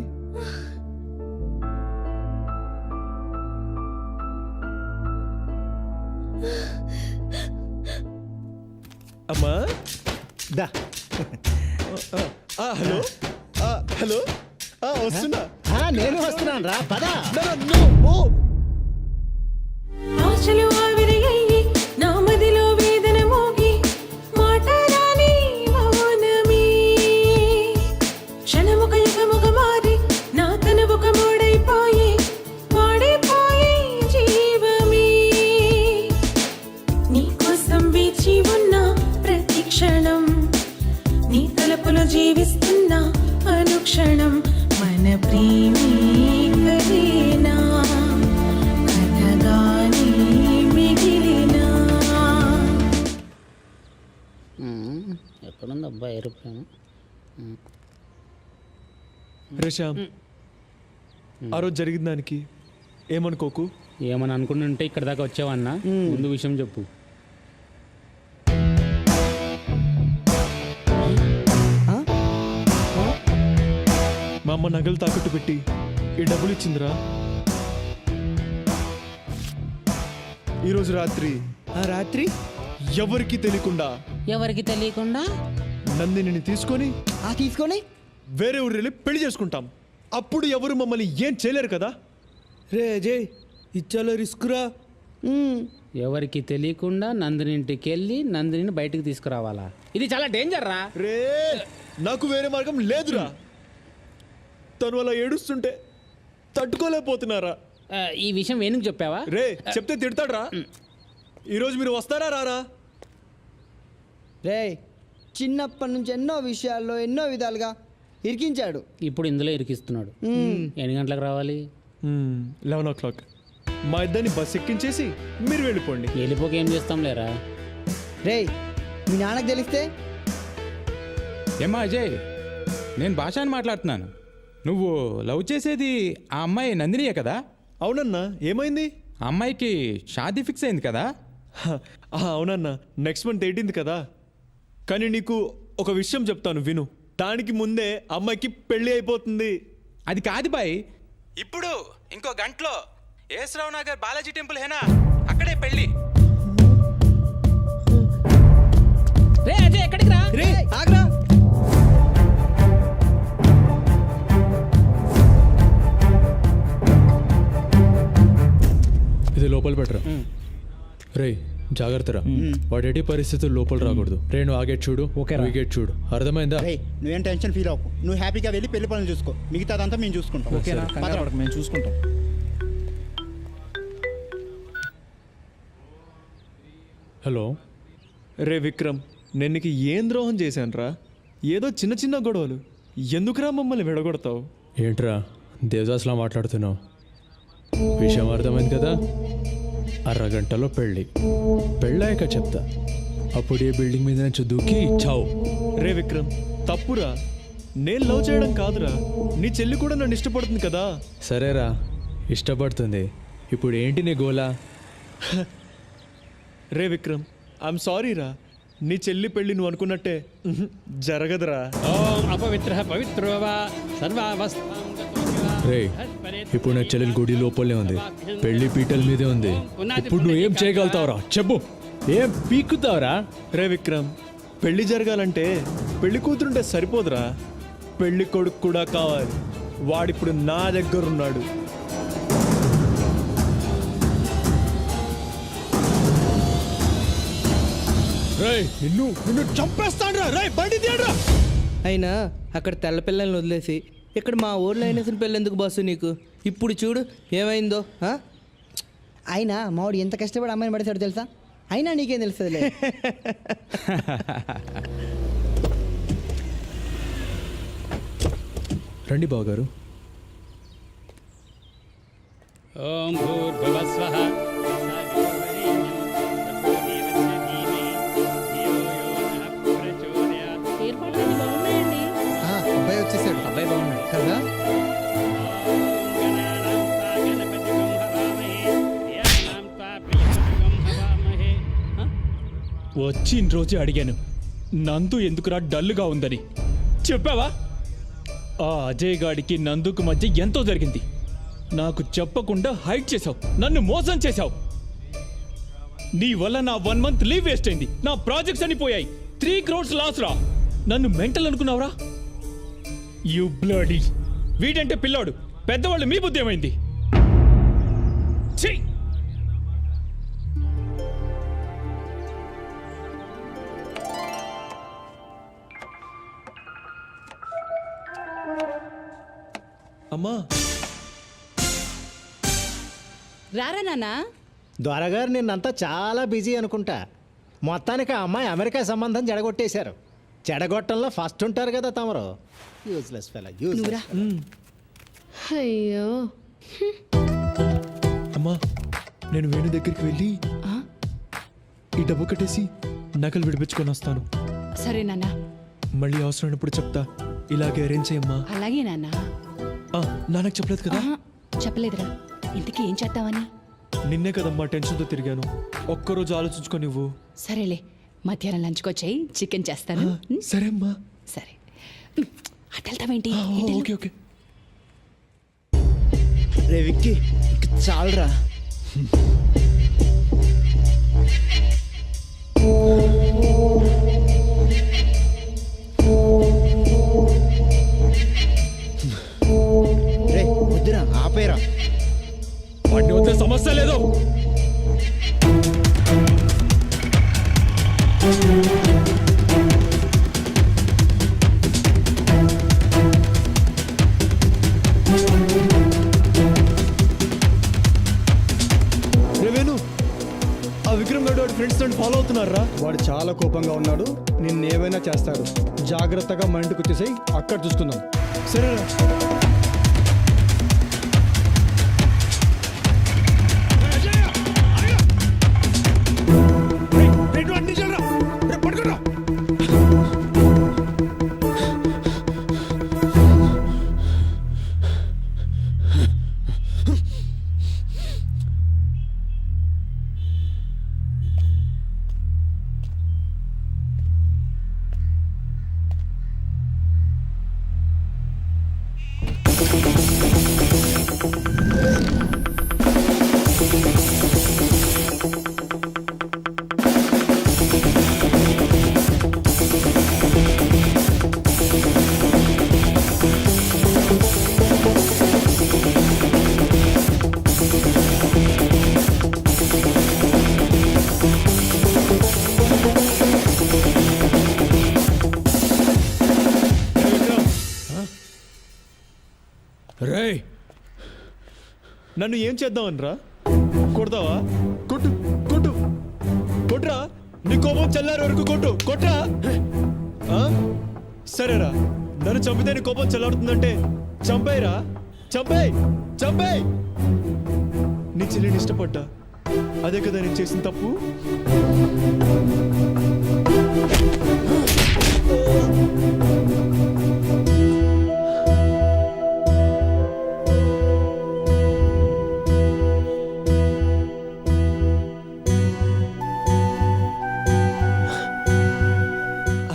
అమ్మా దా. హలో హలో వస్తున్నా. నేను వస్తున్నాను రా, పదా. ఆశలు ఆవిరయ్యి నా మదిలో వేదన మోగి మాటరాని మౌనమే క్షణముక యుగముగ మారి నా తనువుక మూడైపోయి వాడిపోయి జీవమే నీ కోసం వేచి ఉన్న ప్రతి క్షణం నీ తలపులో జీవిస్తున్న అనుక్షణం మన ప్రేమే కదేనా కథగానే మిగిలినా. ఎక్కడుంది అబ్బా ఏరోప్లేన్? రేషామ్, ఆ రోజు జరిగిన దానికి ఏమనుకోకు. ఏమని అనుకుంటుంటే ఇక్కడ దాకా వచ్చావన్నా? ముందు విషయం చెప్పు. మా అమ్మ నగలు తాకట్టు పెట్టి ఈ డబ్బులు ఇచ్చిందిరా. ఈరోజు రాత్రి ఎవరికి తెలియకుండా నందిని తీసుకొని వేరే ఊరు వెళ్ళి పెళ్లి చేసుకుంటాం. అప్పుడు ఎవరు మమ్మల్ని ఏం చేయలేరు కదా. రే అజయ్, ఇచ్చాలో రిస్క్ రా. ఎవరికి తెలియకుండా నందిని ఇంటికి వెళ్ళి నందిని బయటికి తీసుకురావాలా? ఇది చాలా డేంజర్ రా. రే నాకు వేరే మార్గం లేదురా. తను అలా ఏడుస్తుంటే తట్టుకోలేకపోతున్నారా? ఈ విషయం వేణుకు చెప్పావా? రే చెప్తే తిడతాడ్రా. ఈరోజు మీరు వస్తారా రారా? రే చిన్నప్పటి నుంచి ఎన్నో విషయాల్లో ఎన్నో విధాలుగా ఇరికించాడు. ఇప్పుడు ఇందులో ఇరికిస్తున్నాడు. ఎన్ని గంటలకు రావాలి? 11 o'clock. మా ఇద్దరిని బస్ ఎక్కించేసి మీరు వెళ్ళిపోండి. వెళ్ళిపోక ఏం చేస్తాం లేరా? రే మీ నాన్నకు తెలిస్తే? ఏమ్మా అజయ్, నేను భాష అని మాట్లాడుతున్నాను. నువ్వు లవ్ చేసేది ఆ అమ్మాయి నందినియే కదా? అవునన్నా, ఏమైంది? ఆ అమ్మాయికి షాదీ ఫిక్స్ అయింది కదా? అవునన్నా, నెక్స్ట్ మంత్ 18th కదా. కానీ నీకు ఒక విషయం చెప్తాను విను. దానికి ముందే అమ్మాయికి పెళ్లి అయిపోతుంది. అది కాదు బాయ్, ఇప్పుడు ఇంకో గంటలో ఏసరావు నగర్ బాలాజీ టెంపుల్ హేనా, అక్కడే పెళ్లి. రే అజయ్ ఎక్కడికి రా? రే ఆగ్రా. ఇది లోపల పెట్టరా. రే జాగ్రత్తరా, వాడు ఎట్టి పరిస్థితులు లోపల రాకూడదు. రే నువ్వు ఆ గేట్ చూడు, ఈ గేట్ చూడు, అర్థమైందా? నువ్వేం టెన్షన్ ఫీల్ అవ్వకు. నువ్వు హ్యాపీగా వెళ్ళి పెళ్లి పనులు చూసుకో, మిగతాదంతా మేము చూసుకుంటాం. మేము చూసుకుంటాం. హలో రే విక్రమ్, నేను నీకు ఏం ద్రోహం చేశానురా? ఏదో చిన్న చిన్న గొడవలు, ఎందుకురా మమ్మల్ని విడగొడతావు? ఏంట్రా దేవదాస్లా మాట్లాడుతున్నావు? విషయం అర్థమైంది కదా? అరగంటలో పెళ్ళాక చెప్తా. అప్పుడు ఏ బిల్డింగ్ మీద నుంచి దూకి చావు. రే విక్రమ్, తప్పురా. నేను లవ్ చేయడం కాదురా, నీ చెల్లి కూడా నన్ను ఇష్టపడుతుంది కదా. సరేరా, ఇష్టపడుతుంది. ఇప్పుడు ఏంటి నీ గోలా? రే విక్రమ్, ఐఎమ్ సారీ రా. నీ చెల్లి పెళ్ళి నువ్వు అనుకున్నట్టే జరగదురా. ఓం అపవిత్ర పవిత్రోవా సర్వావస్థ. రే ఇప్పుడు నా చెల్లెలు గుడి లోపలే ఉంది, పెళ్లి పీటల మీదే ఉంది. ఇప్పుడు నువ్వు ఏం చేయగలుగుతావురా చెప్పు, ఏం పీకుతావురా? రే విక్రమ్, పెళ్లి జరగాలంటే పెళ్లి కూతురుంటే సరిపోదురా, పెళ్లి కొడుకు కూడా కావాలి. వాడిప్పుడు నా దగ్గర ఉన్నాడు. నిన్ను చంపేస్తాను రా. రే బండి తీయరా. అయినా అక్కడ తెల్ల పిల్లల్ని వదిలేసి ఇక్కడ మా ఊర్లో అయిన పిల్లలు ఎందుకు బస్సు నీకు? ఇప్పుడు చూడు ఏమైందో. అయినా మావాడు ఎంత కష్టపడి అమ్మాయిని పడేశాడు తెలుసా? అయినా నీకేం తెలుస్తుందిలే. రండి బావగారు. ఓం భూర్భువస్వః ఏర్పాట్లన్నీ బాగున్నాయండి. అబ్బాయి వచ్చేసాడు. అబ్బాయి బాగున్నాడు కదా? వచ్చిన రోజే అడిగాను నందు ఎందుకురా డల్లుగా ఉందని. చెప్పావా? ఆ అజయ్ గాడికి నందుకు మధ్య ఎంతో జరిగింది. నాకు చెప్పకుండా హైడ్ చేశావు, నన్ను మోసం చేశావు. నీ వల్ల నా 1 month లీవ్ వేస్ట్ అయింది, నా ప్రాజెక్ట్స్ అని పోయాయి. 3 crores లాస్ రా. నన్ను మెంటల్ అనుకున్నావురా? You bloody. వీడంటే పిల్లాడు, పెద్దవాళ్ళు మీ బుద్ధి ఏమైంది? ఛీ! అమ్మా రారా నాన్న. దొరగారు నిన్నంతా చాలా బిజీ అనుకుంటా. మొత్తానికి ఆ అమ్మాయి అమెరికా సంబంధం చెడగొట్టేశారు. చెడగొట్టంలో ఫస్ట్ ఉంటారు కదా తమరు. Useless fellow, useless. అయ్యో అమ్మా, నేను వేణు దగ్గరికి వెళ్ళి ఈ డబ్బు కట్టేసి నకలు విడిపించుకొని వస్తాను. సరే నాన్న. మళ్ళీ అవసరమైనప్పుడు చెప్తా. ఇలాగే అరేంజ్ చేయమ్మా. అలాగే నాన్న. నాన్నకు చెప్పలేదు కదా? చెప్పలేదురా. ఇంటికి ఏం చేద్దామని? నిన్నే కదమ్మా టెన్షన్తో తిరిగాను. ఒక్కరోజు ఆలోచించుకో నువ్వు. సరేలే, మధ్యాహ్నం లంచ్కి వచ్చాయి, చికెన్ చేస్తాను. సరే అమ్మా. సరే, అటు వెళ్తామేంటి? Okay okay. రే విక్కీ, చాలురా. రే వద్దురా, ఆపేరా. వాడిని వద్ద సమస్య లేదు. వాడు చాలా కోపంగా ఉన్నాడు, నిన్నేమైనా చేస్తాడు. జాగ్రత్తగా మా ఇంటికి వచ్చేసాయి, అక్కడ చూసుకుందాం. సరేరా. రేయ్, నన్ను ఏం చేద్దామనరా? కొడతావా? కొట్టు కొట్టు కొట్రా. నీ కోపం చల్లారే వరకు కొట్టు. కొట్రా. ఆ? సరేరా, నన్ను చంపితే నీ కోపం చల్లారుతుందంటే చంపేయరా. చంపేయ్ చంపేయ్. నీ చెల్లిని ఇష్టపడ్డా, అదే కదా నేను చేసిన తప్పు.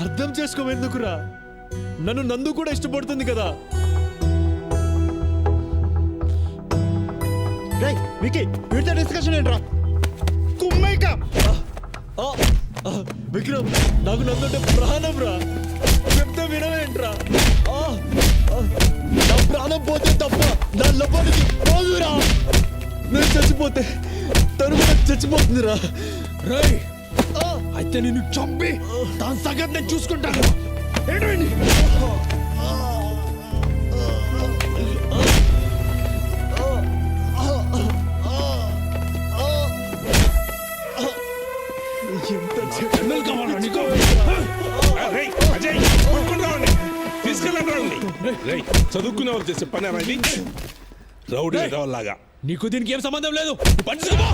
అర్థం చేసుకోవెందుకురా? నన్ను నందు కూడా ఇష్టపడుతుంది కదా. రేయ్ వికీ, వీటితో డిస్కషన్ ఏంట్రా? కుమ్మైక విక్రమ్, నాకు నందుంటే ప్రాణం రా. చెప్తే వినవేంట్రా? నా ప్రాణం పోతే తప్ప నా లోపలికి పోదురా. నేను చచ్చిపోతే తను కూడా చచ్చిపోతుందిరా. రేయ్, అయితే నిన్ను చంపి దాని సంగతి నేను చూసుకుంటాను. ఏంటండి? ఎంత చెన్నెలు కావాలా నీకు? చదువుకునే వాళ్ళు చేసే పని అనేది రౌడీ లాగా. నీకు దీనికి ఏం సంబంధం లేదు. పట్టుకో.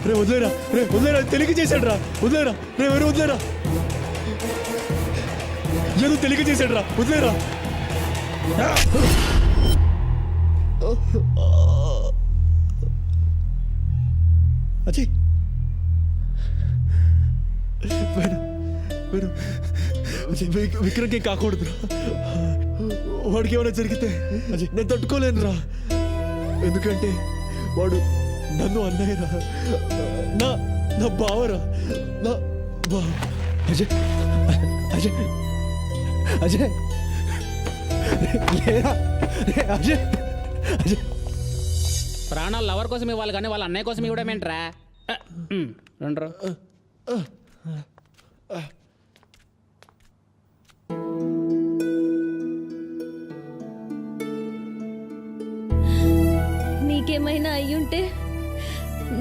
రే వదిలేరా. రే వదిలేరా. తెలియక చేశాడు రా. వదిలేరా. రే ఎవరు వదిలేరా. ఏదో తెలియక చేశాడు రా. వదిలేరా. అజయ్ విక్రమ్కి కాకూడదురా. వాడికి ఏమైనా జరిగితే అజయ్ నేను తట్టుకోలేను రా. ఎందుకంటే వాడు నన్ను అన్నయ్యరా. నా బావరా. నా బావ. అజయ్ అజయ్ అజయ్ లేరా. అజయ్ అజయ్ ప్రాణాలు లవర్ కోసం ఇవ్వాలి కానీ వాళ్ళ అన్నయ్య కోసం ఇవ్వడమేంట్రా? రండ్రు. నీకేమైనా అయ్యుంటే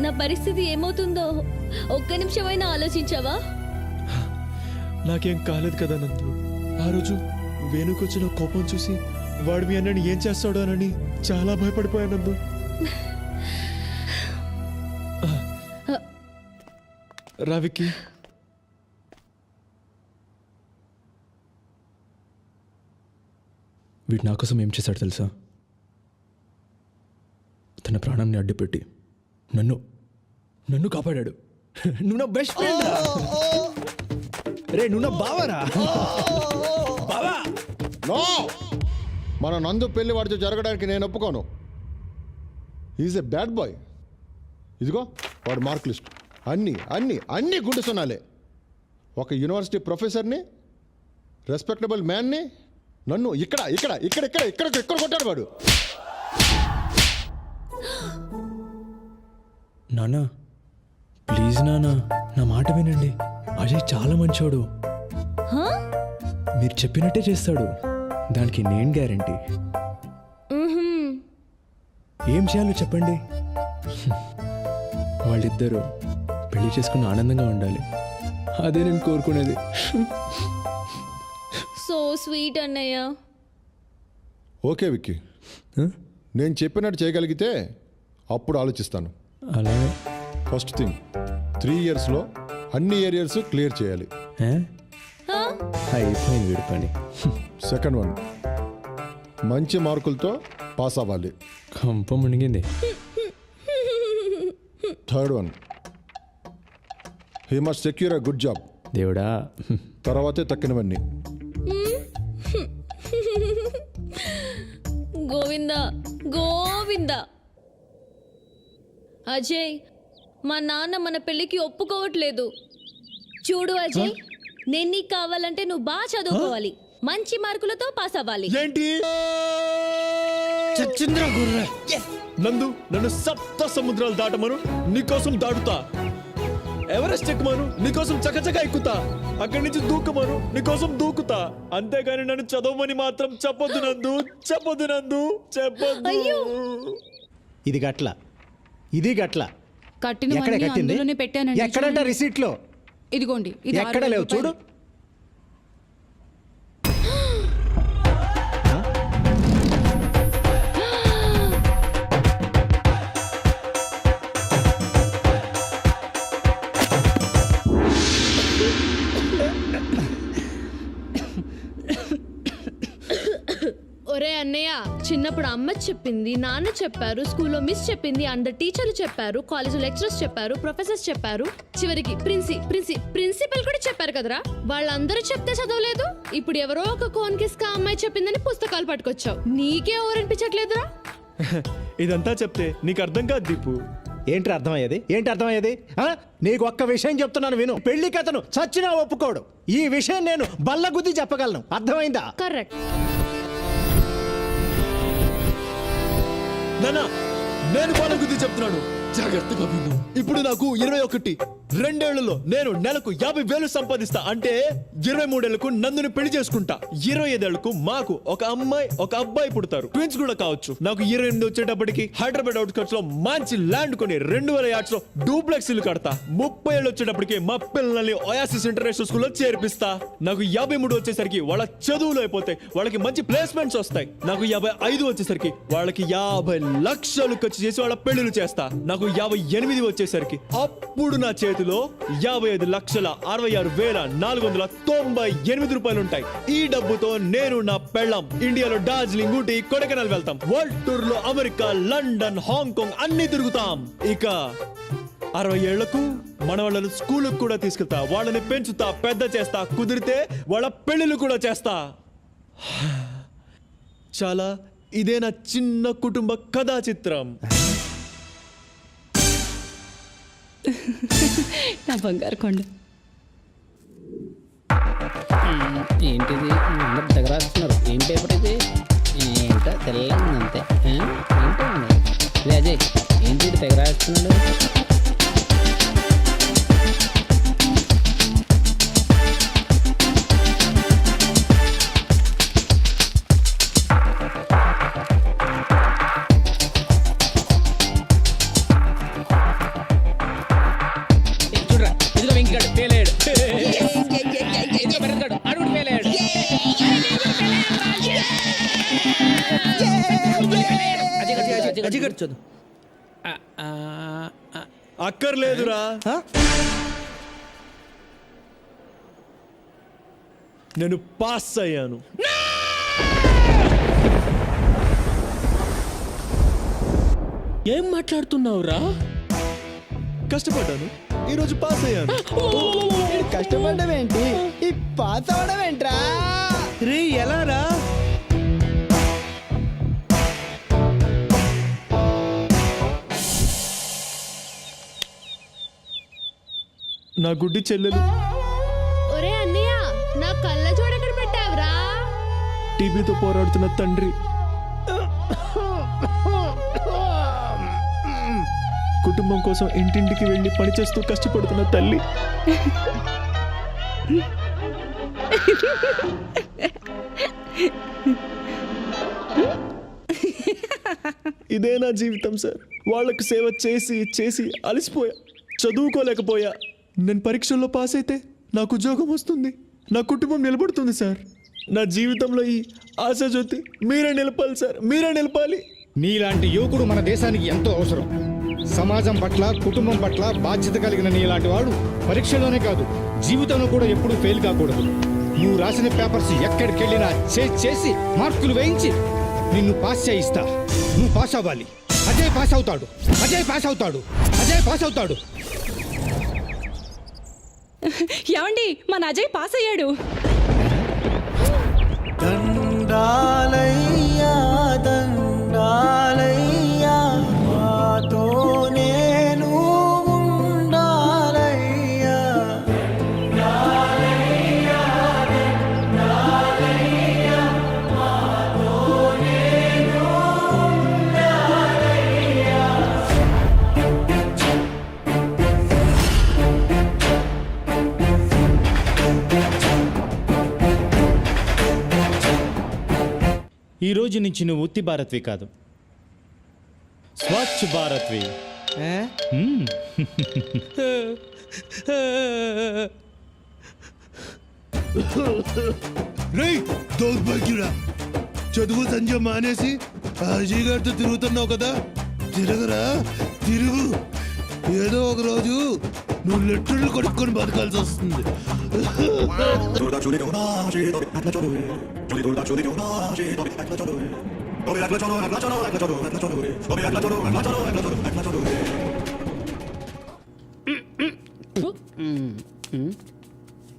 నా పరిస్థితి ఏమవుతుందో ఒక్క నిమిషమైనా ఆలోచించావా? నాకేం కాలేదు కదా నందు. ఆ రోజు వేణుకొచ్చిన కోపం చూసి వాడు మీ అన్నని ఏం చేస్తాడో అని చాలా భయపడిపోయాను నందు. రావికి వీడు నా కోసం ఏం చేశాడు తెలుసా? తన ప్రాణాన్ని అడ్డుపెట్టి నన్ను కాపాడాడు. నువ్వు నా బెస్ట్ ఫ్రెండ్. రే నువ్వు నా బావరా నో, మన నందు పెళ్లి వాడితో జరగడానికి నేను ఒప్పుకోను. Is a bad boy. ఇదిగో వాడు మార్క్ లిస్ట్ అన్నీ అన్నీ అన్నీ గుండె సున్నాలే. ఒక యూనివర్సిటీ ప్రొఫెసర్ని, రెస్పెక్టబుల్ మ్యాన్ని నన్ను ఇక్కడ ఇక్కడ ఇక్కడ ఇక్కడ ఇక్కడ ఇక్కడ కొట్టాడు వాడు. నానా ప్లీజ్ నానా, నా మాట వినండి. అజయ్ చాలా మంచోడు, మీరు చెప్పినట్టే చేస్తాడు. దానికి నేను గ్యారంటీ. ఏం చేయాలో చెప్పండి. వాళ్ళిద్దరూ పెళ్లి చేసుకుని ఆనందంగా ఉండాలి. అదే నేను కోరుకునేది. సో స్వీట్ అన్నయ్య. ఓకే విక్కీ, నేను చెప్పినట్టు చేయగలిగితే అప్పుడు ఆలోచిస్తాను. అలాగే ఫస్ట్ థింగ్ 3 yearsలో అన్ని ఏరియాస్ క్లియర్ చేయాలి. అయిపోయింది వీడి పని. సెకండ్ వన్, మంచి మార్కులతో పాస్ అవ్వాలి. కంప మునిగింది. Third one, he must secure a good job. దేవుడా. తర్వాతే తక్కినవన్నీ. గోవింద గోవింద. అజయ్, మా నాన్న మన పెళ్ళికి ఒప్పుకోవట్లేదు. చూడు అజయ్, నేను నీకు కావాలంటే నువ్వు బాగా చదువుకోవాలి, మంచి మార్కులతో పాస్ అవ్వాలి. ఏంటి నందు, నన్ను సప్త సముద్రాలు దాటమను, నీకోసం దాటుతా. ఎవరెస్ట్ ఎక్కుమను, నీకోసం చకచక ఎక్కుతా. అక్కడి నుంచి దూకమను, నీకోసం దూకుతా. అంతేగాని నన్ను చదవమని మాత్రం చెప్పొద్దు నందు, చెప్పొద్దు నందు, చెప్పొద్దు. ఇది గట్ల, ఇది గట్ల. కట్టినవన్నీ అందులోనే పెట్టానండి. ఎక్కడంట రిసీట్లో? ఇదిగోండి, ఇది ఎక్కడ 6,000 లేవు చూడు. రూపాయలు. ఒరే అన్నయ్య, చిన్నప్పుడు అమ్మ చెప్పింది, నాన్న చెప్పారు, స్కూల్లో మిస్ చెప్పింది, అందరు టీచర్లు చెప్పారు, కాలేజీలో లెక్చరర్స్ చెప్పారు, ప్రొఫెసర్స్ చెప్పారు, చివరికి ప్రిన్సిపల్ కూడా చెప్పారు కదరా. వాళ్ళందరూ చెప్తే చదవలేదు. ఇప్పుడు ఎవరో ఒక కోన్కిస్కా అమ్మాయి చెప్పిందని పుస్తకాలు పట్టుకొచ్చావు. నీకే ఎవరనిపించట్లేదురా? ఇదంతా చెప్తే నీకు అర్థం కాదు దీపు. ఏంటి అర్థమయ్యేది? ఏంటి అర్థమయ్యేది? నీకు ఒక్క విషయం చెప్తున్నాను విను. పెళ్లి కథను చచ్చినా ఒప్పుకోడు. ఈ విషయం నేను బల్లగుద్ది చెప్పగలను. అర్థమైందా? కరెక్ట్. నానా, నేను వాళ్ళ గురించి చెప్తున్నాను, జాగ్రత్తగా విను. ఇప్పుడు నాకు 21. 2 ఏళ్లలో నేను నెలకు 50,000 సంపాదిస్తా. అంటే 23 ఏళ్లకు నందుని పెళ్లి చేసుకుంటా. 25 ఏళ్లకు మాకు ఒక అమ్మాయి ఒక అబ్బాయి పుడతారు. ట్విన్స్ కూడా కావచ్చు. నాకు 28 వచ్చేటప్పటికి హైదరాబాద్ అవుట్స్కట్స్ లో మంచి ల్యాండ్ కొని 2,000 యార్డ్స్ లో డూప్లెక్స్ ఇల్లు కడతా. 30 ఏళ్ళు వచ్చేటప్పటికి మా పిల్లల్ని ఒయాసిస్ ఇంటర్నేషనల్ స్కూల్లో చేర్పిస్తా. నాకు 53 వచ్చేసరికి వాళ్ళ చదువులు అయిపోతాయి, వాళ్ళకి మంచి ప్లేస్మెంట్స్ వస్తాయి. నాకు 55 వచ్చేసరికి వాళ్ళకి 50 లక్షలు ఖర్చు చేసి వాళ్ళ పెళ్లిళ్ళు చేస్తా. నాకు 58 వచ్చేసరికి అప్పుడు నా చేతిలో 55,66,498 రూపాయలు ఉంటాయి. ఈ డబ్బుతో నేను నా పెళ్ళం ఇండియాలో డార్జిలింగ్, ఊటీ, కొడైకెనాల్ వెళ్తాం. వరల్డ్ టూర్ లో అమెరికా, లండన్, హాంకాంగ్ అన్ని తిరుగుతాం. ఇక 60 ఏళ్లకు మన వాళ్ళని స్కూల్కి కూడా తీసుకెళ్తా. వాళ్ళని పెంచుతా, పెద్ద చేస్తా. కుదిరితే వాళ్ళ పెళ్లిళ్ళు కూడా చేస్తా. చాలా ఇదే నా చిన్న కుటుంబ కథా చిత్రం. నా బంగారు కొండ. ఏంటిది అందరు దగ్గర రాస్తున్నారు? ఏం పేపర్ ఇది? ఏంటో తెల్లగా అంతే. ఏంటో అజయ్, ఏంటి తెగ రాస్తున్నాడు? చూడరా, ఇదిగో వెంకిగాడు పేలేడు. ఇదిగో భరత్గాడు, అడుగుడు పేలేడు. అజిగడ్ చదువు. అక్కర్లేదురా, నేను పాస్ అయ్యాను. ఏం మాట్లాడుతున్నావురా? కష్టపడ్డాను, ఈరోజు పాస్ అయ్యాను. కష్టపడడం ఏంటి ఈ పాస్ అవడం ఏంట్రా? రే ఎలా రా? నా గుడ్డి చెల్లెలు ఒరే అన్నయ్య, నా కళ్ళ చూడక్కడ పెట్టావురా. టీబీతో పోరాడుతున్న తండ్రి, కుటుంబం కోసం ఇంటింటికి వెళ్ళి పనిచేస్తూ కష్టపడుతున్న తల్లి, ఇదే నా జీవితం సార్. వాళ్ళకు సేవ చేసి చేసి అలసిపోయా, చదువుకోలేకపోయా. నేను పరీక్షల్లో పాస్ అయితే నాకు ఉద్యోగం వస్తుంది, నా కుటుంబం నిలబడుతుంది సార్. నా జీవితంలో ఈ ఆశాజ్యోతి మీరే నిలపాలి సార్, మీరే నిలపాలి. నీలాంటి యువకుడు మన దేశానికి ఎంతో అవసరం. సమాజం పట్ల, కుటుంబం పట్ల బాధ్యత కలిగిన నీలాంటి వాడు పరీక్షలోనే కాదు, జీవితంలో కూడా ఎప్పుడూ ఫెయిల్ కాకూడదు. నువ్వు రాసిన పేపర్స్ ఎక్కడికి వెళ్ళినా చేసి మార్కులు వేయించి నిన్ను పాస్ చేయిస్తా. నువ్వు పాస్ అవ్వాలి. అజయ్ పాస్ అవుతాడు, అజయ్ పాస్ అవుతాడు, అజయ్ పాస్ అవుతాడు. ఏమండి, మన అజయ్ పాస్ అయ్యాడు. దండాలయ్యా దండాలయ్యా, మాతో నేను ఉండాలయ్యా. ఈ రోజు నుంచి నువ్వు ఉత్తి భారత్వి కాదు, స్వచ్ఛ భారత్వి. దౌర్భాగ్యుడా, చదువు సంధ్య మానేసి అజయ్ గారితో తిరుగుతున్నావు కదా. తిరగరా, తిరుగు. ఏదో ఒక రోజు నువ్వు లెటర్లు కొడుక్కొని బతకాల్సి వస్తుంది.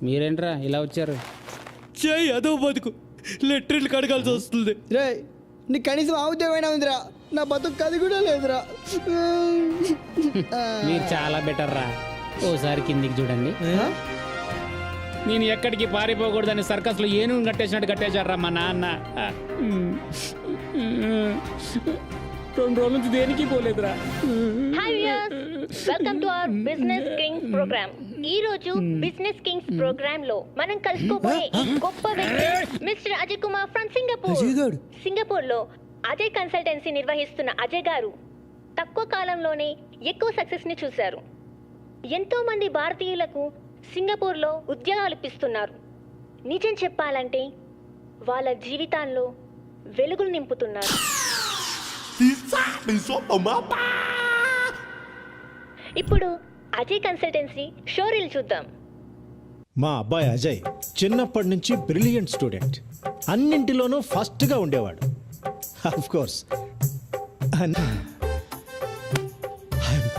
మీరేంట్రా ఇలా వచ్చారు? చేయి అదో బతుకు, లెటర్లు కడగాల్సి వస్తుంది. రే, నీకు కనీసం ఆ ఉద్యోగమైనా ఉందిరా, నా బతుకు అది కూడా లేదురా. మీరు చాలా బెటర్ రా. ఓసారి కిందికి చూడండి. నేను ఎక్కడికి పారిపోకూడదని సర్కస్లో ఏనుగు కట్టేసినట్టు కట్టేశారా మా నాన్న. 2 రోజుల నుంచి దేనికి పోలేదురా. Hi viewers, welcome to our business kings program. ఈ రోజు బిజినెస్ కింగ్స్ ప్రోగ్రామ్ లో మనం కలుసుకోబోయే గొప్ప వ్యక్తి mister Ajay Kumar from Singapore. Singapore లో అజయ్ కన్సల్టెన్సీ నిర్వహిస్తున్న అజయ్ గారు తక్కువ కాలంలోనే ఎక్కువ సక్సెస్ ని చూశారు. ఎంతో మంది భారతీయులకు సింగపూర్లో ఉద్యోగాలు ఇప్పిస్తున్నారు. నిజం చెప్పాలంటే వాళ్ళ జీవితాల్లో వెలుగులు నింపుతున్నారు. ఇప్పుడు అజయ్ కన్సల్టెన్సీ షోరీలు చూద్దాం. మా అబ్బాయి అజయ్ చిన్నప్పటి నుంచి బ్రిలియంట్ స్టూడెంట్. అన్నింటిలోనూ ఫస్ట్గా ఉండేవాడు. Of course I'm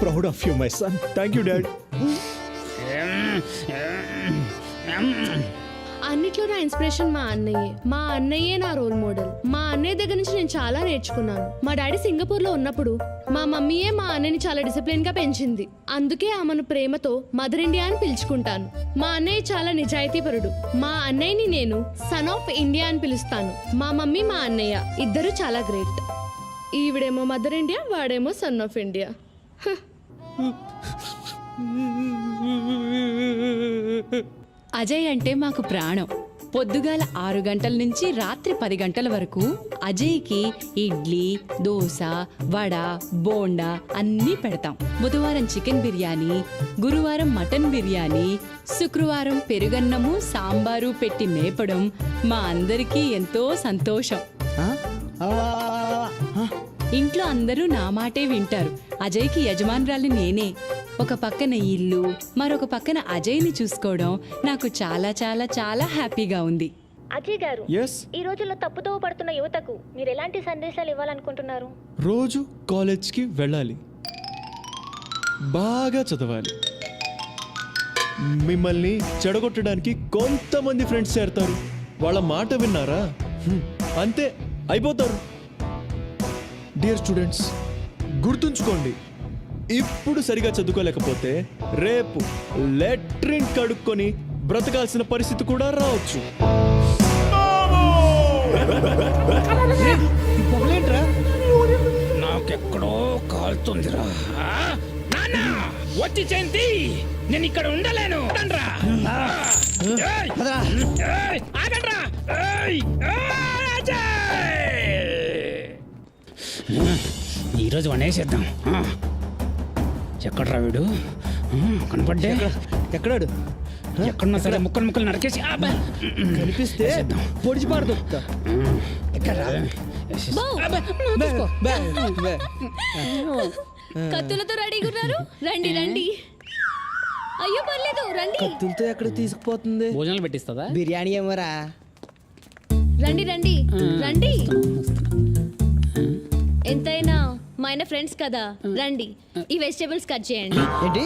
proud of you my son. Thank you dad. అన్నిట్లో నా ఇన్స్పిరేషన్ మా అన్నయ్యే. మా అన్నయ్యే నా రోల్ మోడల్. మా అన్నయ్య దగ్గర నుంచి నేను చాలా నేర్చుకున్నాను. మా డాడీ సింగపూర్లో ఉన్నప్పుడు మా మమ్మీయే మా అన్నయ్యని చాలా డిసిప్లిన్ గా పెంచింది. అందుకే ఆమెను ప్రేమతో మదర్ ఇండియా అని పిలుచుకుంటాను. మా అన్నయ్య చాలా నిజాయితీపరుడు. మా అన్నయ్యని నేను సన్ ఆఫ్ ఇండియా అని పిలుస్తాను. మా మమ్మీ మా అన్నయ్య ఇద్దరు చాలా గ్రేట్. ఈవిడేమో మదర్ ఇండియా, వాడేమో సన్ ఆఫ్ ఇండియా. అజయ్ అంటే మాకు ప్రాణం. పొద్దుగాల 6 గంటల నుంచి రాత్రి 10 గంటల వరకు అజయ్కి ఇడ్లీ, దోశ, వడ, బోండా అన్నీ పెడతాం. బుధవారం చికెన్ బిర్యానీ, గురువారం మటన్ బిర్యానీ, శుక్రవారం పెరుగన్నము, సాంబారు పెట్టి మేపడం మా అందరికీ ఎంతో సంతోషం. ఇంట్లో అందరూ నా మాటే వింటారు. అజయ్కి యజమానురాలు నేనే. ఒక పక్కన ఇల్లు, మరొక పక్కన అజయ్ని చూసుకోవడం నాకు చాలా చాలా చాలా హ్యాపీగా ఉంది. అజయ్ గారు, Yes? ఈ రోజుల్లో తప్పుదోవ పడుతున్న యువతకు మీరు ఎలాంటి సందేశాలు ఇవ్వాలనుకుంటున్నారు? రోజు కాలేజ్కి వెళ్ళాలి, బాగా చదవాలి, మిమ్మల్ని చెడగొట్టడానికి కొంతమంది ఫ్రెండ్స్ చేరతారు. వాళ్ళ మాట విన్నారా అంతే అయిపోతారు. డియర్ స్టూడెంట్స్, గుర్తుంచుకోండి, ఇప్పుడు సరిగా చదువుకోలేకపోతే రేపు లెట్రిన్ కడుక్కొని బ్రతకాల్సిన పరిస్థితి కూడా రావచ్చు. నాకెక్కడో కాలుతుందిరా. నాన్న వచ్చి చేయంతి, నేను ఇక్కడ ఉండలేను. ఆగండ్రా. ఈరోజు వనేసేద్దాం. ఎక్కడ్రా వీడు? కనపడ్డే. ఎక్కడాడు? ఎక్కడున్నా సరే ముక్కలు ముక్కలు నరికేసి కనిపిస్తే పొడిచి పాడుతా. కత్తులతో రెడీగా ఉన్నారు. రండి రండి. అయ్యో పర్లేదు రండి. కత్తులతో ఎక్కడ తీసుకుపోతుంది? భోజనాలు పెట్టిస్తుందా? బిర్యానీ ఏమోరా. రండి రండి రండి. ఎంతైనా మా ఆయన ఫ్రెండ్స్ కదా, రండి. ఈ వెజిటేబుల్స్ కట్ చేయండి. ఏంటి?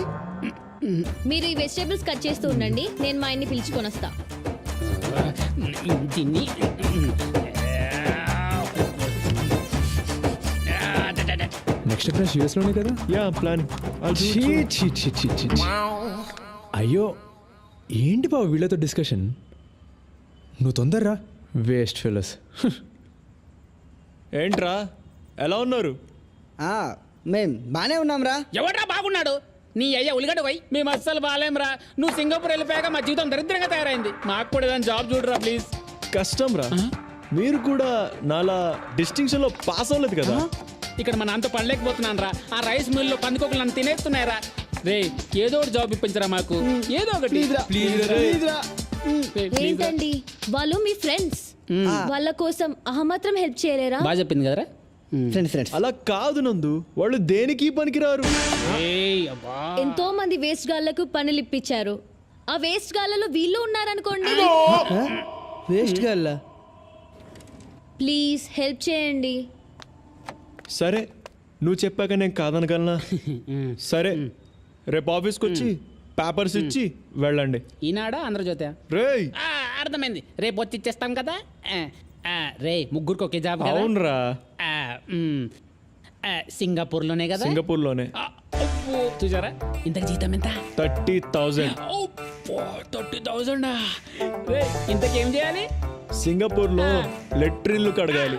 మీరు ఈ వెజిటేబుల్స్ కట్ చేస్తూ ఉండండి, నేను మా ఆయన్ని పిలుచుకొని వస్తా. దీన్ని నెక్స్ట్ క్రాష్ యూఎస్లోనే కదా? Yeah plan. అయ్యో ఏంటి బావ వీళ్ళతో డిస్కషన్? నువ్వు తొందరరా. Waste fellows. ఏంట్రా ఎలా ఉన్నారు? మేం బానే ఉన్నాంరా. ఎవడ్రా బాగున్నాడు? నీ అయ్యా ఉలిగడ్డ పోయి. మేము అస్సలు బాగాలేంరా. నువ్వు సింగపూర్ వెళ్ళిపోయాక మా జీవితం దరిద్రంగా తయారైంది. మాకు కూడా ఏదైనా జాబ్ చూడరా ప్లీజ్. కష్టం రా. మీరు కూడా నాలా డిస్టింక్షన్ లో పాస్ అవ్వలేదు కదా. ఇక్కడ మా నాన్నతో పడలేకపోతున్నాను రా. ఆ రైస్ మిల్లో పందుకోకలు నన్ను తినేస్తున్నాయరా. రే ఏదో ఒకటి జాబ్ ఇప్పించరా మాకు, ఏదో ఒకటి. ఏంటండి వాళ్ళు మీ ఫ్రెండ్స్, వాళ్ళ కోసం అహమాత్రం హెల్ప్ చేయలేరా? బాగా చెప్పింది కదరా. అలా కాదు నందు, వాళ్ళు దేనికి పనికిరారు. ఎంతో మంది వేస్ట్ గాళ్లకు పనులు ఇప్పించారు. ఆ వేస్ట్ గాళ్లలో వీళ్ళు ఉన్నారనుకోండి. వేస్ట్ గాళ్ళ? ప్లీజ్ హెల్ప్ చేయండి. సరే నువ్వు చెప్పాక నేను కాదనగలనా? సరే రేపు ఆఫీస్కి వచ్చి పేపర్స్ ఇచ్చి వెళ్ళండి. ఈనాడా ఆంధ్రజ్యోతి? రేయ్ అర్థమైంది, రేపు వచ్చి ఇచ్చేస్తాం కదా. రే ముగ్గురికి ఒకే జాబ్. అవునరా. సింగపూర్లోనే కదా? సింగపూర్లోనే. చూసారా ఇంతకు జీతం ఎంత? 30,000. 30,000. ఇంతకేం చేయాలి? సింగపూర్లో లెట్రిన్లు కడగాలి.